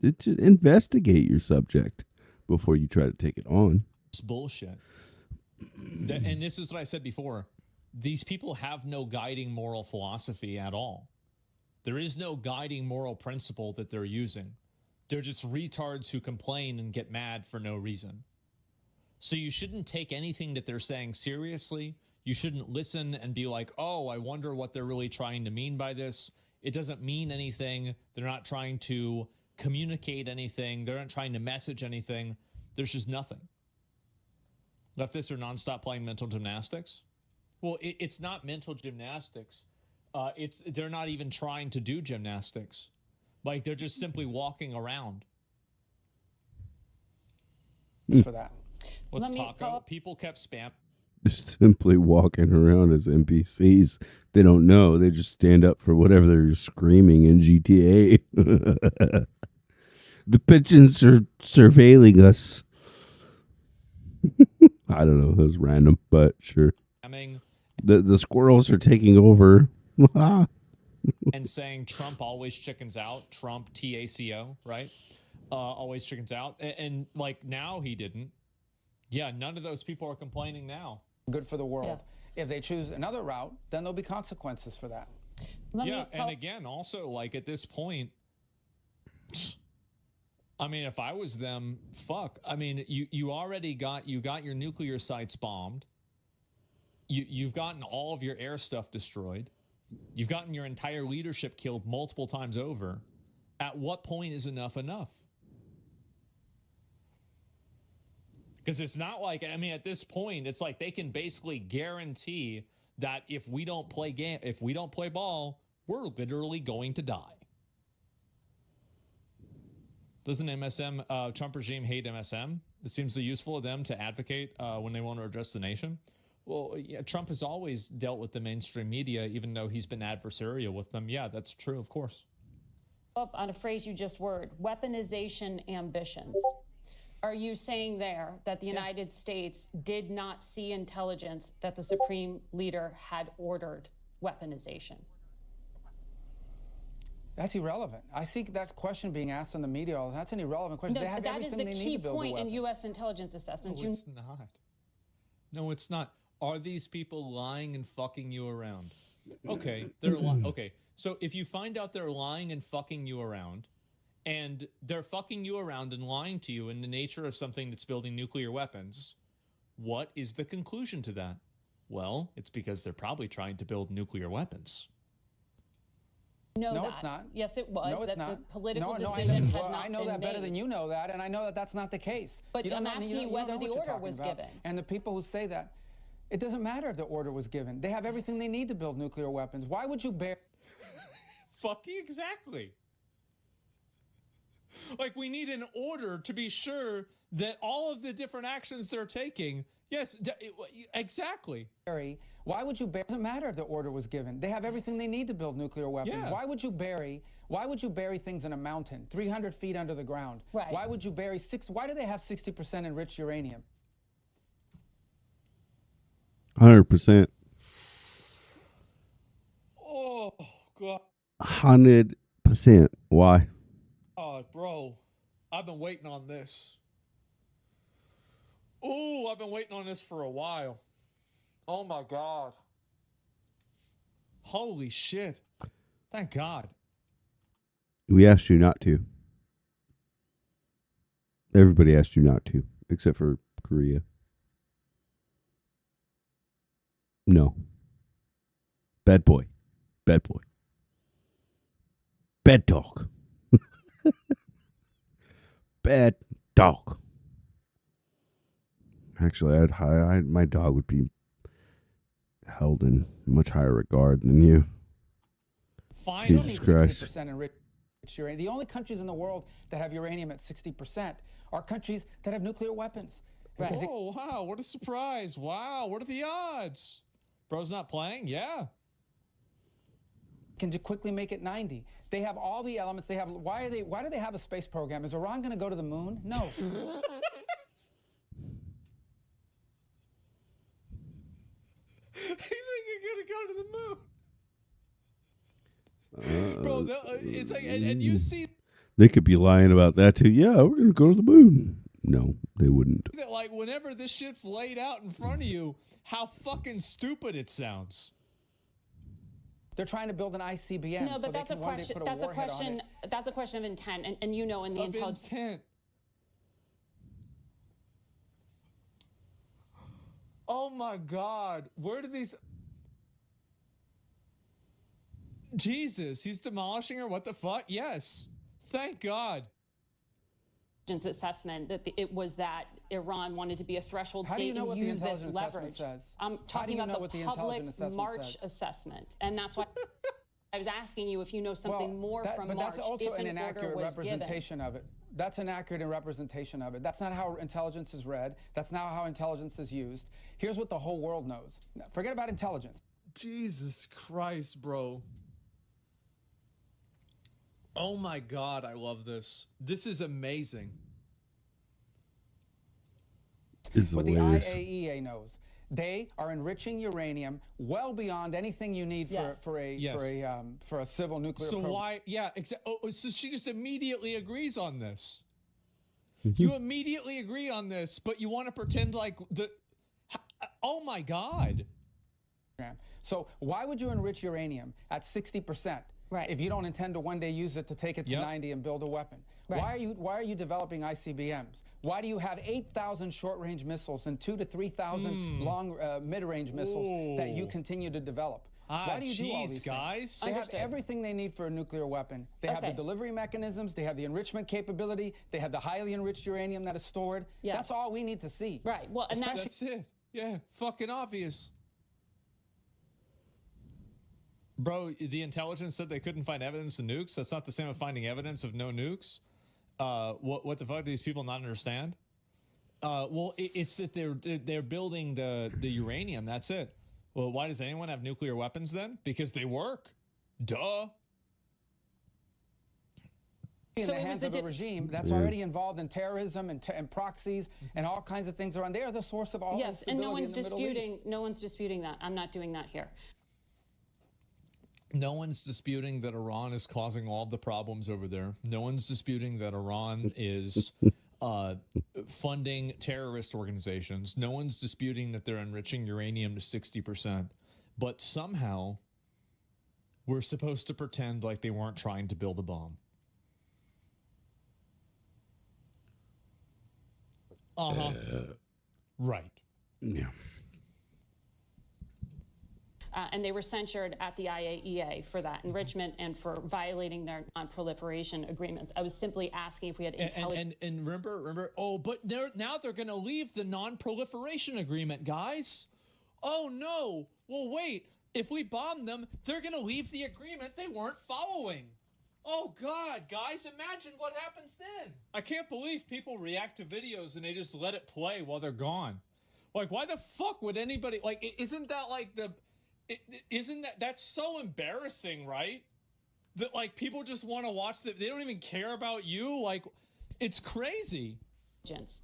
Just investigate your subject before you try to take it on. It's bullshit. And this is what I said before. These people have no guiding moral philosophy at all. There is no guiding moral principle that they're using. They're just retards who complain and get mad for no reason. So you shouldn't take anything that they're saying seriously. You shouldn't listen and be like, oh, I wonder what they're really trying to mean by this. It doesn't mean anything. They're not trying to communicate anything. They're not trying to message anything. There's just nothing. Leftists are nonstop playing mental gymnastics. Well, it's not mental gymnastics. They're not even trying to do gymnastics. Like, they're just simply walking around. For that. What's taco? People kept spam. Simply walking around as NPCs. They don't know. They just stand up for whatever they're screaming in GTA. The pigeons are surveilling us. I don't know. That was random, but sure. The squirrels are taking over. And saying Trump always chickens out. Trump, TACO, right? Always chickens out. And like, now he didn't. Yeah, none of those people are complaining now. Good for the world. If they choose another route, then there'll be consequences for that. And again, also, like, at this point, I mean, if I was them, fuck. I mean, you already got your nuclear sites bombed. You've gotten all of your air stuff destroyed. You've gotten your entire leadership killed multiple times over. At what point is enough enough? Because it's not like, I mean, at this point, it's like they can basically guarantee that if we don't play ball, we're literally going to die. Doesn't MSM, Trump regime hate MSM? It seems so useful of them to advocate when they want to address the nation. Well, yeah, Trump has always dealt with the mainstream media, even though he's been adversarial with them. Yeah, that's true, of course. Up on a phrase you just word, weaponization ambitions. Are you saying there that the United States did not see intelligence that the Supreme Leader had ordered weaponization? That's irrelevant. I think that question being asked in the media, that's an irrelevant question. No, they have that is everything the they key need to build a point in weapon. U.S. intelligence assessment. No, it's not. No, it's not. Are these people lying and fucking you around? Okay, they're okay. So if you find out they're lying and fucking you around, and they're fucking you around and lying to you in the nature of something that's building nuclear weapons, what is the conclusion to that? Well, it's because they're probably trying to build nuclear weapons. No, it's not. Yes, it was. No, it's that not. the political No, decision had not I know been that better made. than you know that, and I know that that's not the case. But I'm asking you whether don't the know what you're order was talking about. given. And the people who say that, it doesn't matter if the order was given. They have everything they need to build nuclear weapons. Why would you bear? Fucking exactly. Like, we need an order to be sure that all of the different actions they're taking. Yes, exactly. Why would you bury? It doesn't matter if the order was given. They have everything they need to build nuclear weapons. Yeah. Why would you bury things in a mountain, 300 feet under the ground? Right. Why would you bury why do they have 60% enriched uranium? 100%. Oh, God. 100%. Why? Oh, bro. I've been waiting on this. Ooh, I've been waiting on this for a while. Oh, my God. Holy shit. Thank God. We asked you not to. Everybody asked you not to, except for Korea. No. Bad boy. Bad boy. Bad dog. Bad dog. Actually, my dog would be held in much higher regard than you. Fine. You don't Jesus need Christ. 60% enriched uranium. The only countries in the world that have uranium at 60% are countries that have nuclear weapons. Because it- Oh, wow. What a surprise. Wow. What are the odds? Bro's not playing? Yeah. can just quickly make it 90. They have all the elements. They have. Why do they have a space program? Is Iran going to go to the moon? No. You think you're gonna go to the moon? Bro, it's like, and you see They could be lying about that too. Yeah, we're gonna go to the moon. No, they wouldn't. that, like, whenever this shit's laid out in front of you, how fucking stupid it sounds. They're trying to build an ICBM. No, so but they that's a can one day question. put a That's a warhead on question. it. That's a question of intent, and you know, in the Of intelligence. intent. Oh my God! Where do these? Jesus, he's demolishing her. What the fuck? Yes. Thank God. Assessment that it was that Iran wanted to be a threshold How do state you know and what the use this intelligence assessment leverage. says? I'm How do talking you know about what the the public intelligence assessment March says? assessment, and that's why I was asking you if you know something more from but March. that's also if an an order inaccurate was given. representation of it. That's an accurate representation of it. That's not how intelligence is read. That's not how intelligence is used. Here's what the whole world knows. Now, forget about intelligence. Jesus Christ, bro. Oh my God, I love this. This is amazing. It's What the hilarious. IAEA knows. They are enriching uranium well beyond anything you need Yes. for a civil nuclear So program. why? Yeah, oh, so she just immediately agrees on this. Mm-hmm. You immediately agree on this, but you want to pretend like the. Oh my God. So why would you enrich uranium at 60% if you don't intend to one day use it to take it to 90 and build a weapon? Right. Why are you developing ICBMs? Why do you have 8,000 short-range missiles and 2,000 to 3,000 long mid-range missiles that you continue to develop? Why do you do all these guys? things? They Understood. have everything they need for a nuclear weapon. They have the Okay. delivery mechanisms. They have the enrichment capability. They have the highly enriched uranium that is stored. Yes. That's all we need to see. Right. Well, and That's it. Yeah, fucking obvious. Bro, the intelligence said they couldn't find evidence of nukes. That's not the same as finding evidence of no nukes. What the fuck do these people not understand? Well, it's that they're building the uranium. That's it. Well, why does anyone have nuclear weapons then? Because they work. Duh. In So the it was hands the of a regime that's already involved in terrorism and proxies and all kinds of things around. They are the source of all yes, and no instability one's in the Middle East. disputing. No one's disputing that. I'm not doing that here. No one's disputing that Iran is causing all the problems over there. No one's disputing that Iran is funding terrorist organizations. No one's disputing that they're enriching uranium to 60%. But somehow, we're supposed to pretend like they weren't trying to build a bomb. Right. Yeah. And they were censured at the IAEA for that enrichment and for violating their non-proliferation agreements. I was simply asking if we had intelligence. And remember, oh, but now they're going to leave the non-proliferation agreement, guys. Oh, no. Well, wait. If we bomb them, they're going to leave the agreement they weren't following. Oh, God, guys, imagine what happens then. I can't believe people react to videos and they just let it play while they're gone. Like, why the fuck would anybody, like, isn't that like the... that's so embarrassing, right? That like people just want to watch that. They don't even care about you. Like, it's crazy.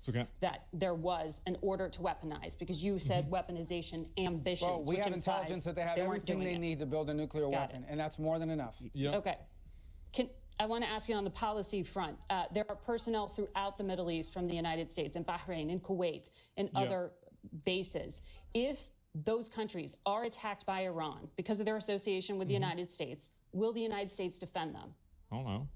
Okay. That there was an order to weaponize because you said weaponization ambitions. Well, we which have implies intelligence that they have weren't everything doing they it. need to build a nuclear Got weapon, and that's more than enough. Okay. I want to ask you on the policy front. There are personnel throughout the Middle East from the United States, in Bahrain, in Kuwait, and other bases. If those countries are attacked by Iran because of their association with the United States, will the United States defend them? I don't know.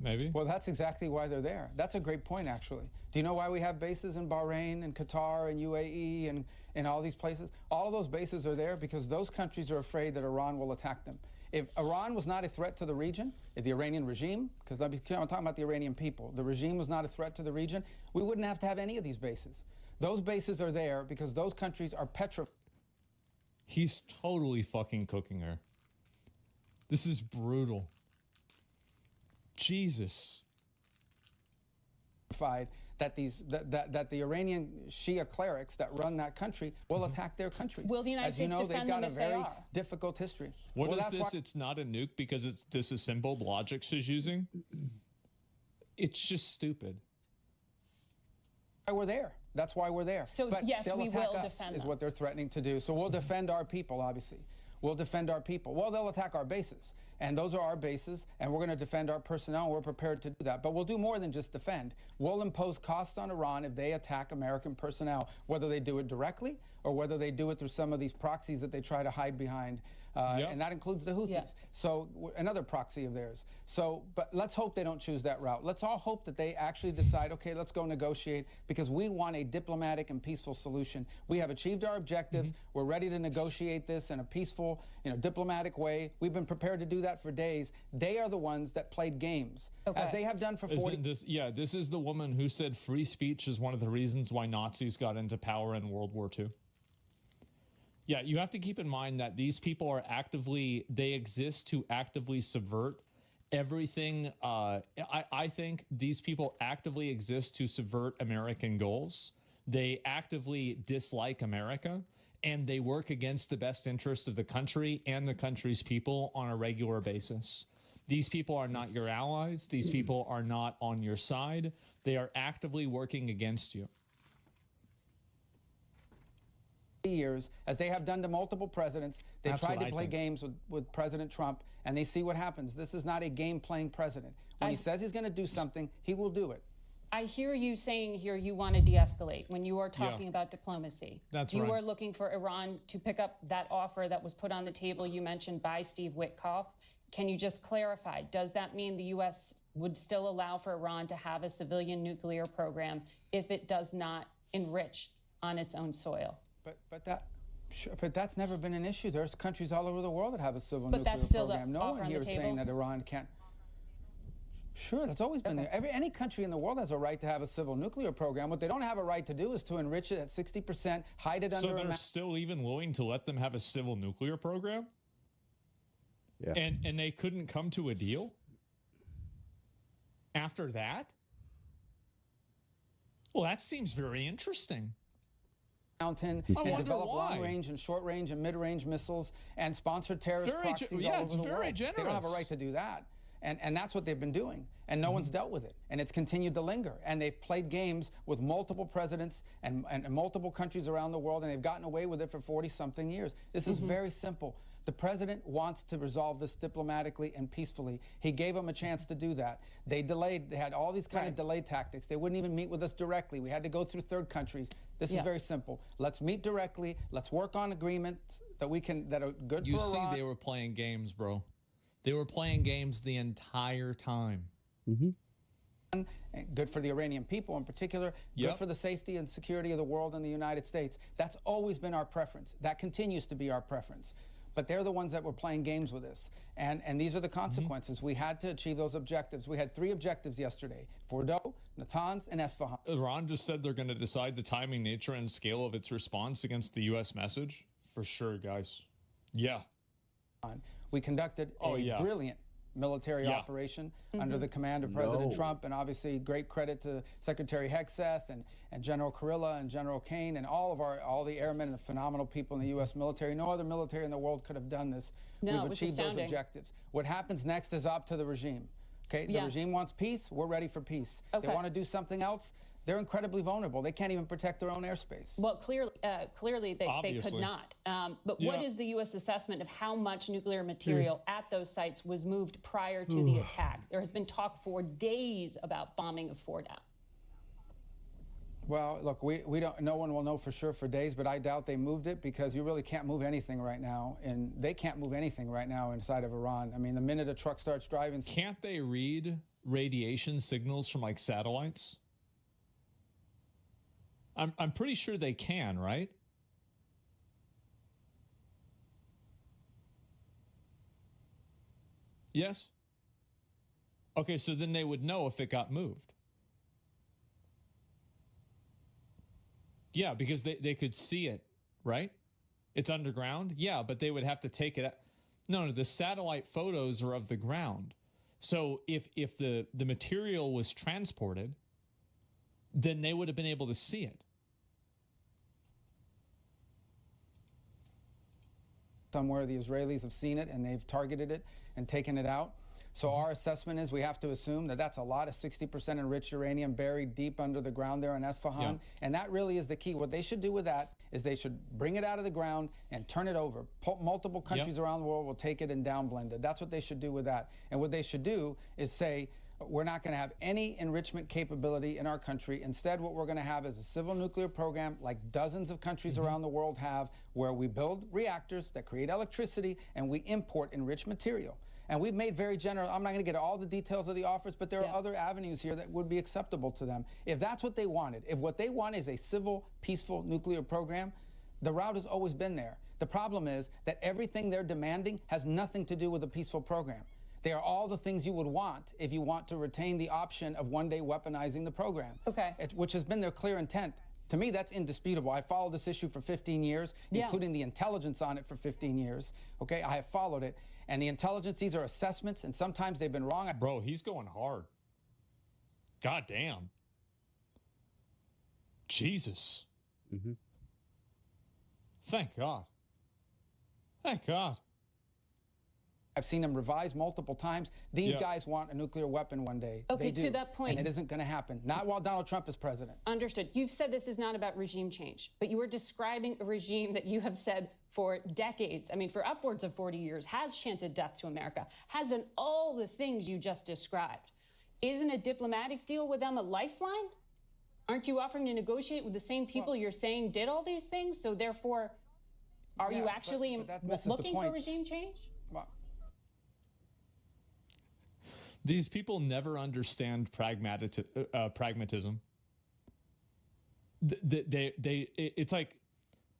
Maybe. Well, that's exactly why they're there. That's a great point, actually. Do you know why we have bases in Bahrain and Qatar and UAE and all these places? All of those bases are there because those countries are afraid that Iran will attack them. If Iran was not a threat to the region, if the Iranian regime, because I'm talking about the Iranian people, the regime was not a threat to the region, we wouldn't have to have any of these bases. Those bases are there because those countries are petrified. He's totally fucking cooking her. This is brutal. Jesus. That the Iranian Shia clerics that run that country will attack their country. Will the United As you States know, they've defend got them a if they very are? difficult history. What Well, is that's this? why- It's not a nuke because it's disassembled logic she's using? It's just stupid. Why we're there. That's why we're there. So, But yes, they'll we attack will us, defend is them. what they're threatening to do. So we'll defend our people, obviously. We'll defend our people. Well, they'll attack our bases. And those are our bases, and we're going to defend our personnel, and we're prepared to do that. But we'll do more than just defend. We'll impose costs on Iran if they attack American personnel, whether they do it directly or whether they do it through some of these proxies that they try to hide behind. And that includes the Houthis. So another proxy of theirs. So, but let's hope they don't choose that route. Let's all hope that they actually decide, okay, let's go negotiate, because we want a diplomatic and peaceful solution. We have achieved our objectives. We're ready to negotiate this in a peaceful, diplomatic way. We've been prepared to do that for days. They are the ones that played games, as they have done for 40 Isn't this, this is the woman who said free speech is one of the reasons why Nazis got into power in World War II. Yeah, you have to keep in mind that these people are they exist to actively subvert everything. I think these people actively exist to subvert American goals. They actively dislike America, and they work against the best interest of the country and the country's people on a regular basis. These people are not your allies. These people are not on your side. They are actively working against you. years, as they have done to multiple presidents. They That's tried what to I play think. games with President Trump, and they see what happens. This is not a game-playing president. When he says he's going to do something, he will do it. I hear you saying here you want to de-escalate when you are talking Yeah. about diplomacy. That's you right. are looking for Iran to pick up that offer that was put on the table you mentioned by Steve Witkoff. Can you just clarify, does that mean the U.S. would still allow for Iran to have a civilian nuclear program if it does not enrich on its own soil? But that's never been an issue. There's countries all over the world that have a civil But nuclear that's still the program. No offer one on the here is saying table? that Iran can't. Sure, that's always been there. Any country in the world has a right to have a civil nuclear program. What they don't have a right to do is to enrich it at 60%, hide it So under a they're ma- still even willing to let them have a civil nuclear program? Yeah. And they couldn't come to a deal? After that? Well, that seems very interesting. mountain I and wonder develop why. long-range and short-range and mid-range missiles and sponsor terrorist Very proxies yeah, all it's over the very world. They don't have a generous. right to do that. And that's what they've been doing. And no one's dealt with it. And it's continued to linger. And they've played games with multiple presidents and multiple countries around the world, and they've gotten away with it for 40-something years. This is very simple. The president wants to resolve this diplomatically and peacefully. He gave them a chance to do that. They delayed. They had all these kind of delay tactics. They wouldn't even meet with us directly. We had to go through third countries. This Yeah. is very simple. Let's meet directly. Let's work on agreements that are good You for see, Iran. they were playing games, bro. They were playing games the entire time. And good for the Iranian people in particular, Yep. good for the safety and security of the world and the United States. That's always been our preference. That continues to be our preference. But they're the ones that were playing games with us. And these are the consequences. We had to achieve those objectives. We had 3 objectives yesterday: Fordo, Natanz, and Esfahan. Iran just said they're going to decide the timing, nature, and scale of its response against the U.S. message. For sure, guys. Yeah. We conducted a brilliant military Yeah. operation under the command of President No. Trump, and obviously great credit to Secretary Hegseth and General Kurilla and General Kane and all the airmen and the phenomenal people in the U.S. military. No other military in the world could have done this. No, We've it was achieved those astounding. objectives. What happens next is up to the regime. Okay, the Yeah. regime wants peace. We're ready for peace. Okay. They want to do something else. They're incredibly vulnerable. They can't even protect their own airspace. Well, clearly they could Obviously. not. But what Yeah. is the U.S. assessment of how much nuclear material at those sites was moved prior to the attack? There has been talk for days about bombing of Fordow. Well, look, we don't. No one will know for sure for days, but I doubt they moved it because you really can't move anything right now, and they can't move anything right now inside of Iran. I mean, the minute a truck starts driving, Can't they read radiation signals from like satellites? I'm pretty sure they can, right? Yes? Okay, so then they would know if it got moved. Yeah, because they could see it, right? It's underground? Yeah, but they would have to take it out. No, the satellite photos are of the ground. So if the material was transported, then they would have been able to see it. Somewhere the Israelis have seen it and they've targeted it and taken it out. So our assessment is we have to assume that that's a lot of 60% enriched uranium buried deep under the ground there in Esfahan. Yeah. And that really is the key. What they should do with that is they should bring it out of the ground and turn it over. Multiple countries around the world will take it and downblend it. That's what they should do with that. And what they should do is say, we're not going to have any enrichment capability in our country. Instead, what we're going to have is a civil nuclear program like dozens of countries around the world have, where we build reactors that create electricity and we import enriched material. And we've made very general, I'm not going to get all the details of the offers, but there are other avenues here that would be acceptable to them. If that's what they wanted, if what they want is a civil, peaceful nuclear program, the route has always been there. The problem is that everything they're demanding has nothing to do with a peaceful program. They are all the things you would want if you want to retain the option of one day weaponizing the program. Okay. Which has been their clear intent. To me, that's indisputable. I followed this issue for 15 years, including the intelligence on it for 15 years. Okay, I have followed it. And the intelligence, these are assessments, and sometimes they've been wrong. Bro, he's going hard. God damn. Jesus. Thank God. Thank God. I've seen them revised multiple times. These guys want a nuclear weapon one day. Okay, They to do. that point. And it isn't going to happen. Not while Donald Trump is president. Understood. You've said this is not about regime change, but you are describing a regime that you have said for decades, I mean, for upwards of 40 years, has chanted death to America, has done all the things you just described. Isn't a diplomatic deal with them a lifeline? Aren't you offering to negotiate with the same people you're saying did all these things? So therefore, are you actually but that misses the looking for point. regime change? These people never understand pragmatism. It's like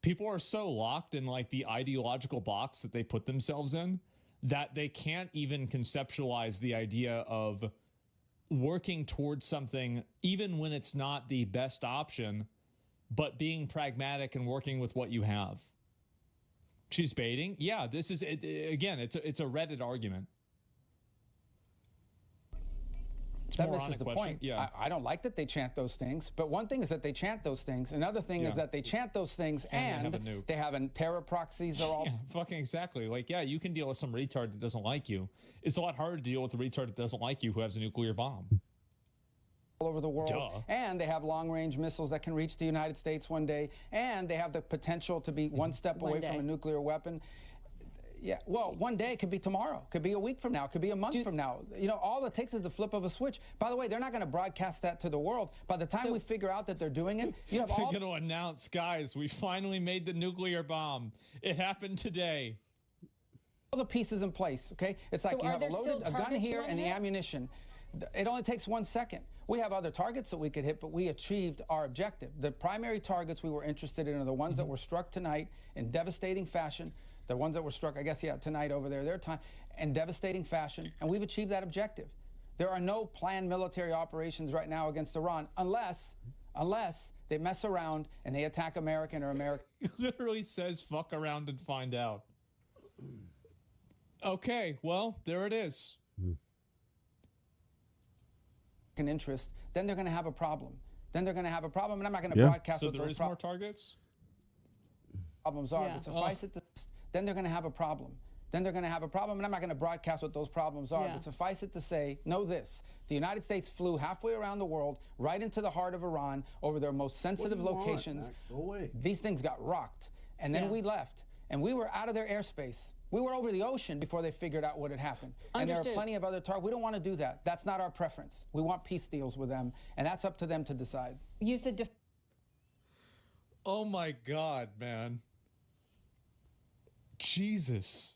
people are so locked in like the ideological box that they put themselves in that they can't even conceptualize the idea of working towards something, even when it's not the best option, but being pragmatic and working with what you have. She's baiting. Yeah, this is again. It's a Reddit argument. That misses the point. Yeah. I don't like that they chant those things, but one thing is that they chant those things. Another thing is that they chant those things and they have terror proxies. Are all yeah, fucking exactly. Like, yeah, you can deal with some retard that doesn't like you. It's a lot harder to deal with a retard that doesn't like you who has a nuclear bomb. All over the world. And they have long-range missiles that can reach the United States one day, and they have the potential to be one step away from a nuclear weapon. Yeah, well, one day, it could be tomorrow, could be a week from now, could be a month from now. You know, all it takes is the flip of a switch. By the way, they're not going to broadcast that to the world. By the time we figure out that they're doing it, you have all... They're going to announce, guys, we finally made the nuclear bomb. It happened today. All the pieces in place, okay? It's like you have a gun here and the ammunition. It only takes 1 second. We have other targets that we could hit, but we achieved our objective. The primary targets we were interested in are the ones that were struck tonight in devastating fashion. The ones that were struck, I guess, tonight over there, their time, in devastating fashion, and we've achieved that objective. There are no planned military operations right now against Iran unless they mess around and they attack American or American. It literally says fuck around and find out. Okay, well, there it is. Interest, then they're going to have a problem. And I'm not going to broadcast so what there those is more targets? Problems are, but suffice it to... Then they're going to have a problem. And I'm not going to broadcast what those problems are, but suffice it to say, know this. The United States flew halfway around the world, right into the heart of Iran, over their most sensitive locations. Go away. These things got rocked. And then we left. And we were out of their airspace. We were over the ocean before they figured out what had happened. And there are plenty of other targets. We don't want to do that. That's not our preference. We want peace deals with them. And that's up to them to decide. You said... Oh my God, man. Jesus.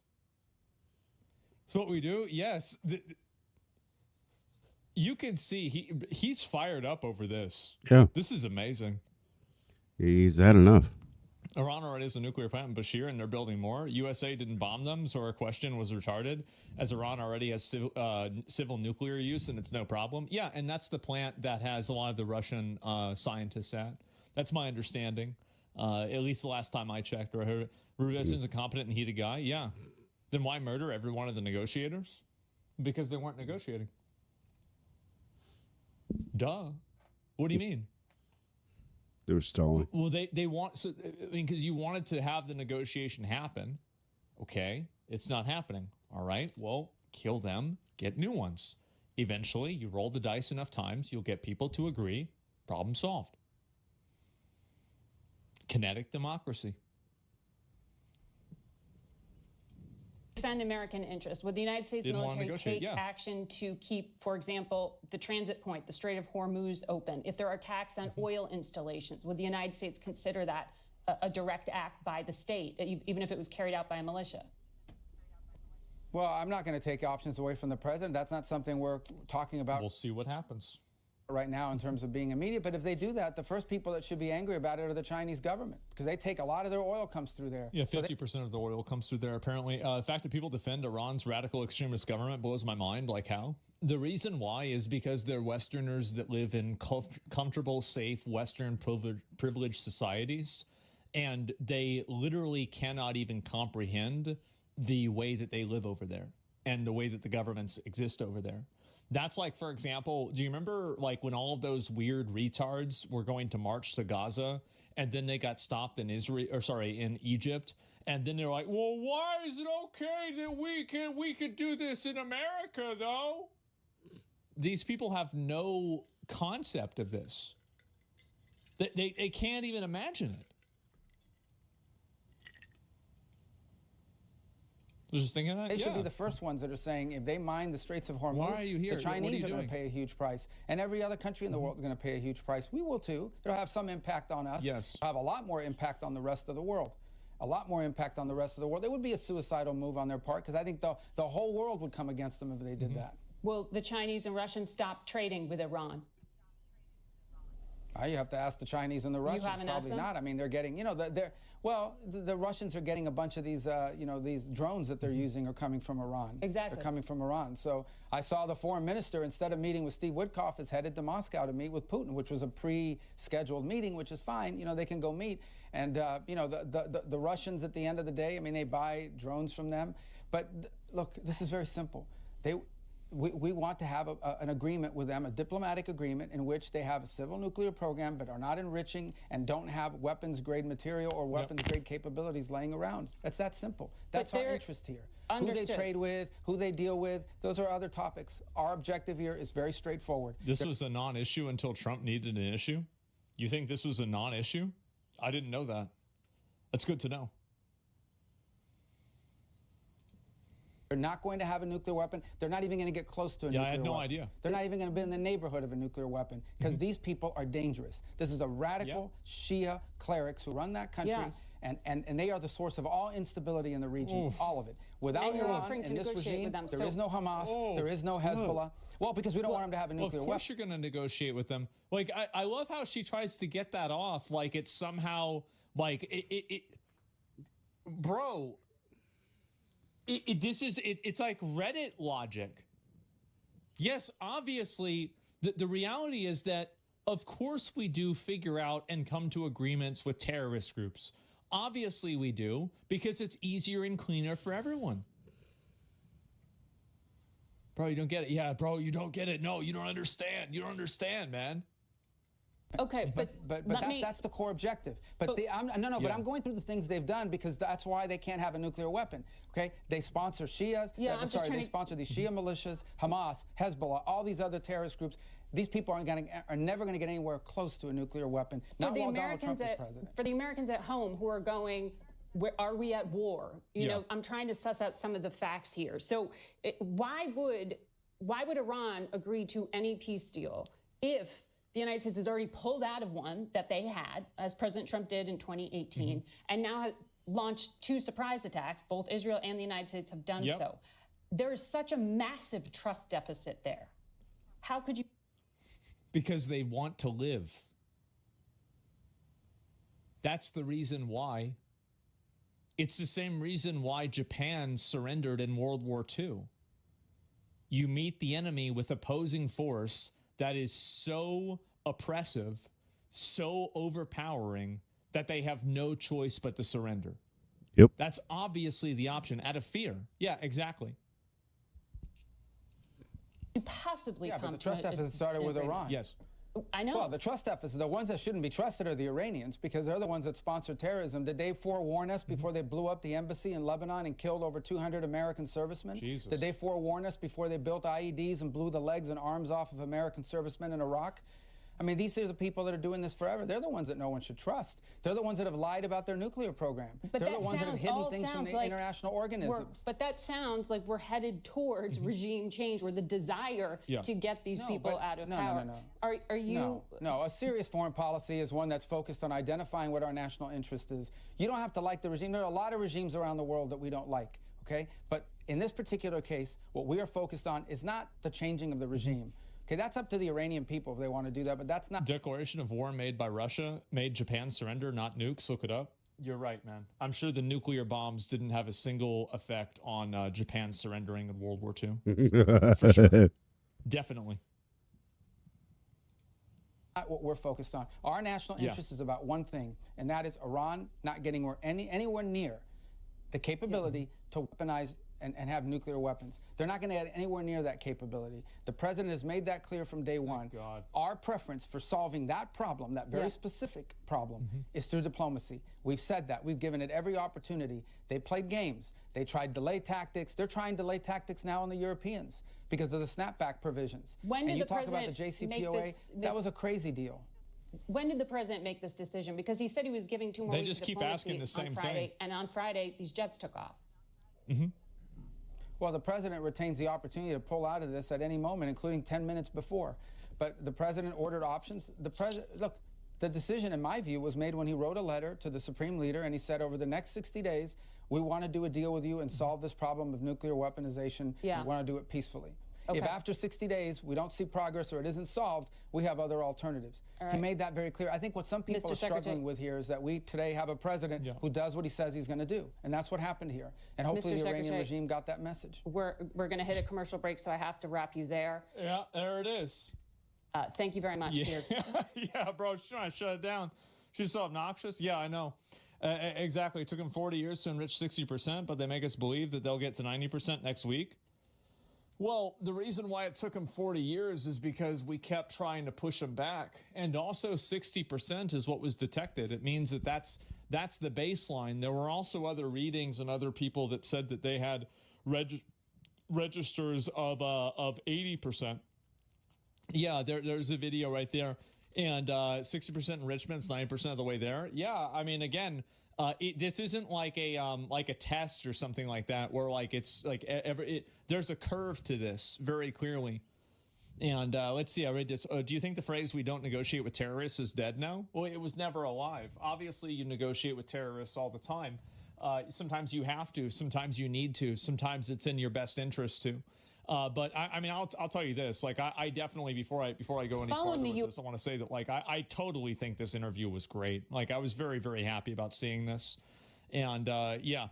So what we do? Yes. You can see he's fired up over this. Yeah. This is amazing. He's had enough. Iran already has a nuclear plant in Bashir, and they're building more. USA didn't bomb them, so our question was retarded, as Iran already has civil nuclear use, and it's no problem. Yeah, and that's the plant that has a lot of the Russian scientists at. That's my understanding. At least the last time I checked. Ruben's a competent and heated guy. Yeah. Then why murder every one of the negotiators? Because they weren't negotiating. Duh. What do you mean? They were stalling. Well, they want, so I mean, because you wanted to have the negotiation happen. Okay, it's not happening. All right, well, kill them, get new ones. Eventually, you roll the dice enough times, you'll get people to agree. Problem solved. Kinetic democracy. Defend American interests. Would the United States Didn't wanna military negotiate, take yeah. action to keep, for example, the transit point, the Strait of Hormuz open? If there are attacks on oil installations, would the United States consider that a direct act by the state, even if it was carried out by a militia? Well, I'm not going to take options away from the president. That's not something we're talking about. We'll see what happens right now in terms of being immediate. But if they do that, the first people that should be angry about it are the Chinese government, because they take a lot of their oil comes through there. Yeah, 50% of the oil comes through there, apparently. The fact that people defend Iran's radical extremist government blows my mind. Like how? The reason why is because they're Westerners that live in comfortable, safe, Western privileged societies, and they literally cannot even comprehend the way that they live over there and the way that the governments exist over there. That's like, for example, do you remember like when all of those weird retards were going to march to Gaza and then they got stopped in in Egypt, and then they're like, well, why is it okay that we could do this in America though? These people have no concept of this. They can't even imagine it. Just thinking that they should be the first ones that are saying if they mine the Straits of Hormuz, why are you here? the What are Chinese you are going doing? to pay a huge price, and every other country in the world is going to pay a huge price. We will too. It'll have some impact on us. Yes. It'll have a lot more impact on the rest of the world. A lot more impact on the rest of the world. It would be a suicidal move on their part, because I think the whole world would come against them if they did that. Will the Chinese and Russians stop trading with Iran? You have to ask the Chinese and the Russians. haven't asked Probably them? not. I mean, they're getting, the Russians are getting a bunch of these, these drones that they're using are coming from Iran. Exactly. They're coming from Iran. So I saw the foreign minister, instead of meeting with Steve Witkoff, is headed to Moscow to meet with Putin, which was a pre-scheduled meeting, which is fine. They can go meet. And, the Russians, at the end of the day, I mean, they buy drones from them. But look, this is very simple. We want to have an agreement with them, a diplomatic agreement in which they have a civil nuclear program but are not enriching and don't have weapons-grade material or weapons-grade capabilities laying around. That's that simple. That's our interest here. Who they Understood. trade with, who they deal with, those are other topics. Our objective here is very straightforward. This was a non-issue until Trump needed an issue? You think this was a non-issue? I didn't know that. That's good to know. They're not going to have a nuclear weapon. They're not even going to get close to a nuclear weapon. I had no idea. They're not even going to be in the neighborhood of a nuclear weapon, because these people are dangerous. This is a radical Shia clerics who run that country, Yes. and they are the source of all instability in the region, all of it. Without And you're Iran offering to and this negotiate regime, with them, there so- is no Hamas, there is no Hezbollah. Well, because we don't want them to have a Well, nuclear of weapon. course you're going to negotiate with them. Like, I love how she tries to get that off. Like, it's somehow, like, bro, it's like Reddit logic. Yes, obviously, the reality is that, of course, we do figure out and come to agreements with terrorist groups. Obviously, we do, because it's easier and cleaner for everyone. Bro, you don't get it. Yeah, bro, you don't get it. No, you don't understand. You don't understand, man. Okay, but that's the core objective. But I'm going through the things they've done, because that's why they can't have a nuclear weapon. Okay, they sponsor Shias. Yeah, I'm just trying they to- sponsor these Shia militias, Hamas, Hezbollah, all these other terrorist groups. These people are never going to get anywhere close to a nuclear weapon. Not while Donald Trump is president. For the Americans at home who are going, are we at war? You know, I'm trying to suss out some of the facts here. So why would Iran agree to any peace deal if the United States has already pulled out of one that they had, as President Trump did in 2018, and now has launched 2 surprise attacks? Both Israel and the United States have done so. There is such a massive trust deficit there. How could you? Because they want to live. That's the reason why. It's the same reason why Japan surrendered in World War II. You meet the enemy with opposing force that is so oppressive, so overpowering, that they have no choice but to surrender. Yep. That's obviously the option out of fear. Yeah, exactly. Possibly Yeah, but come the trust to a- deficit started an with agreement. Iran. Yes. I know. Well, the trust deficit, the ones that shouldn't be trusted are the Iranians because they're the ones that sponsor terrorism. Did they forewarn us before they blew up the embassy in Lebanon and killed over 200 American servicemen? Jesus. Did they forewarn us before they built IEDs and blew the legs and arms off of American servicemen in Iraq? I mean, these are the people that are doing this forever. They're the ones that no one should trust. They're the ones that have lied about their nuclear program. But They're that the ones that have sounds- hidden all things from sounds the like international organisms. But that sounds like we're headed towards regime change, or the desire Yeah. to get these No, people but- out of no, power. no. Are you? No, a serious foreign policy is one that's focused on identifying what our national interest is. You don't have to like the regime. There are a lot of regimes around the world that we don't like, okay? But in this particular case, what we are focused on is not the changing of the regime. Okay, that's up to the Iranian people if they want to do that, but that's not. Declaration of war made by Russia made Japan surrender, not nukes. Look it up. You're right, man. I'm sure the nuclear bombs didn't have a single effect on Japan surrendering in World War II. For sure. Definitely. Not what we're focused on. Our national Yeah. interest is about one thing, and that is Iran not getting anywhere near the capability to weaponize and have nuclear weapons. They're not going to get anywhere near that capability. The president has made that clear from day one. God. Our preference for solving that problem, that very specific problem, is through diplomacy. We've said that. We've given it every opportunity. They played games. They tried delay tactics. They're trying delay tactics now on the Europeans because of the snapback provisions. When did and you the talk about the president make JCPOA, this- that was a crazy deal. When did the president make this decision? Because he said he was giving 2 more They weeks just of keep diplomacy asking the same on Friday, thing. and on Friday these jets took off. Well, the president retains the opportunity to pull out of this at any moment, including 10 minutes before. But the president ordered options. Look, the decision, in my view, was made when he wrote a letter to the supreme leader, and he said, over the next 60 days, we want to do a deal with you and solve this problem of nuclear weaponization. Yeah. We want to do it peacefully. Okay. If after 60 days we don't see progress or it isn't solved, we have other alternatives. All He right. made that very clear. I think what some people Mr. are struggling Secretary- with here is that we today have a president who does what he says he's going to do, and that's what happened here. And hopefully Mr. the Iranian Secretary- regime got that message. We're going to hit a commercial break, so I have to wrap you there. Yeah, there it is. Thank you very much, Yeah, dear. yeah, bro, she's trying to shut it down. She's so obnoxious. Yeah, I know. Exactly. It took them 40 years to enrich 60%, but they make us believe that they'll get to 90% next week. Well, the reason why it took them 40 years is because we kept trying to push them back. And also 60% is what was detected. It means that that's the baseline. There were also other readings and other people that said that they had registers of 80%. Yeah, there's a video right there. And 60% enrichment's 90% of the way there. Yeah, I mean, again, this isn't like a test or something like that, where like it's like there's a curve to this very clearly. And let's see, I read this. Do you think the phrase "we don't negotiate with terrorists" is dead now? Well, it was never alive. Obviously, you negotiate with terrorists all the time. Sometimes you have to. Sometimes you need to. Sometimes it's in your best interest to. But I mean, I'll tell you this. Like, I definitely before I go any Following further the with this, I want to say that like I totally think this interview was great. Like, I was very, very happy about seeing this, and yeah.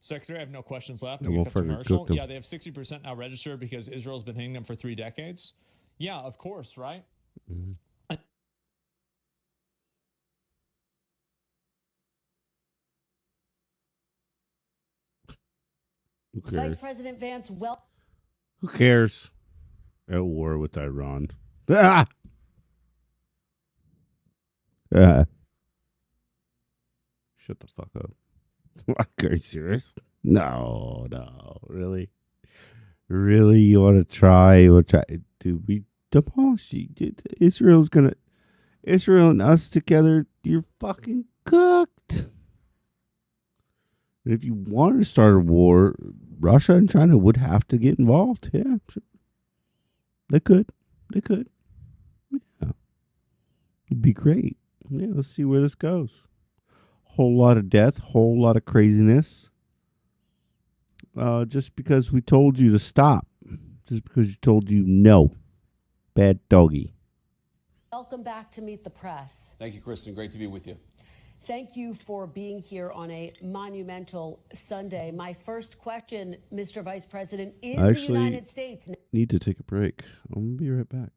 Secretary, I have no questions left. Yeah, We we'll cut to further commercial. cook them. Yeah, they have 60% now registered because Israel's been hitting them for 3 decades. Yeah, of course, right? Who cares? Vice President Vance, Who cares? At war with Iran. Ah! Shut the fuck up. Are you serious? No, really? Really? You want to try? Dude, we demolished you. Israel and us together, you're fucking cooked. And if you wanted to start a war, Russia and China would have to get involved. Yeah, sure. They could. Yeah. It'd be great. Yeah, let's see where this goes. Whole lot of death, whole lot of craziness. Just because we told you to stop. Just because you told you no. Bad doggy. welcome back to Meet the Press. Thank you, Kristen. Great to be with you. Thank you for being here on a monumental Sunday. My first question, Mr. Vice President, is the United States... Need to take a break. I'm going to be right back.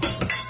Bye.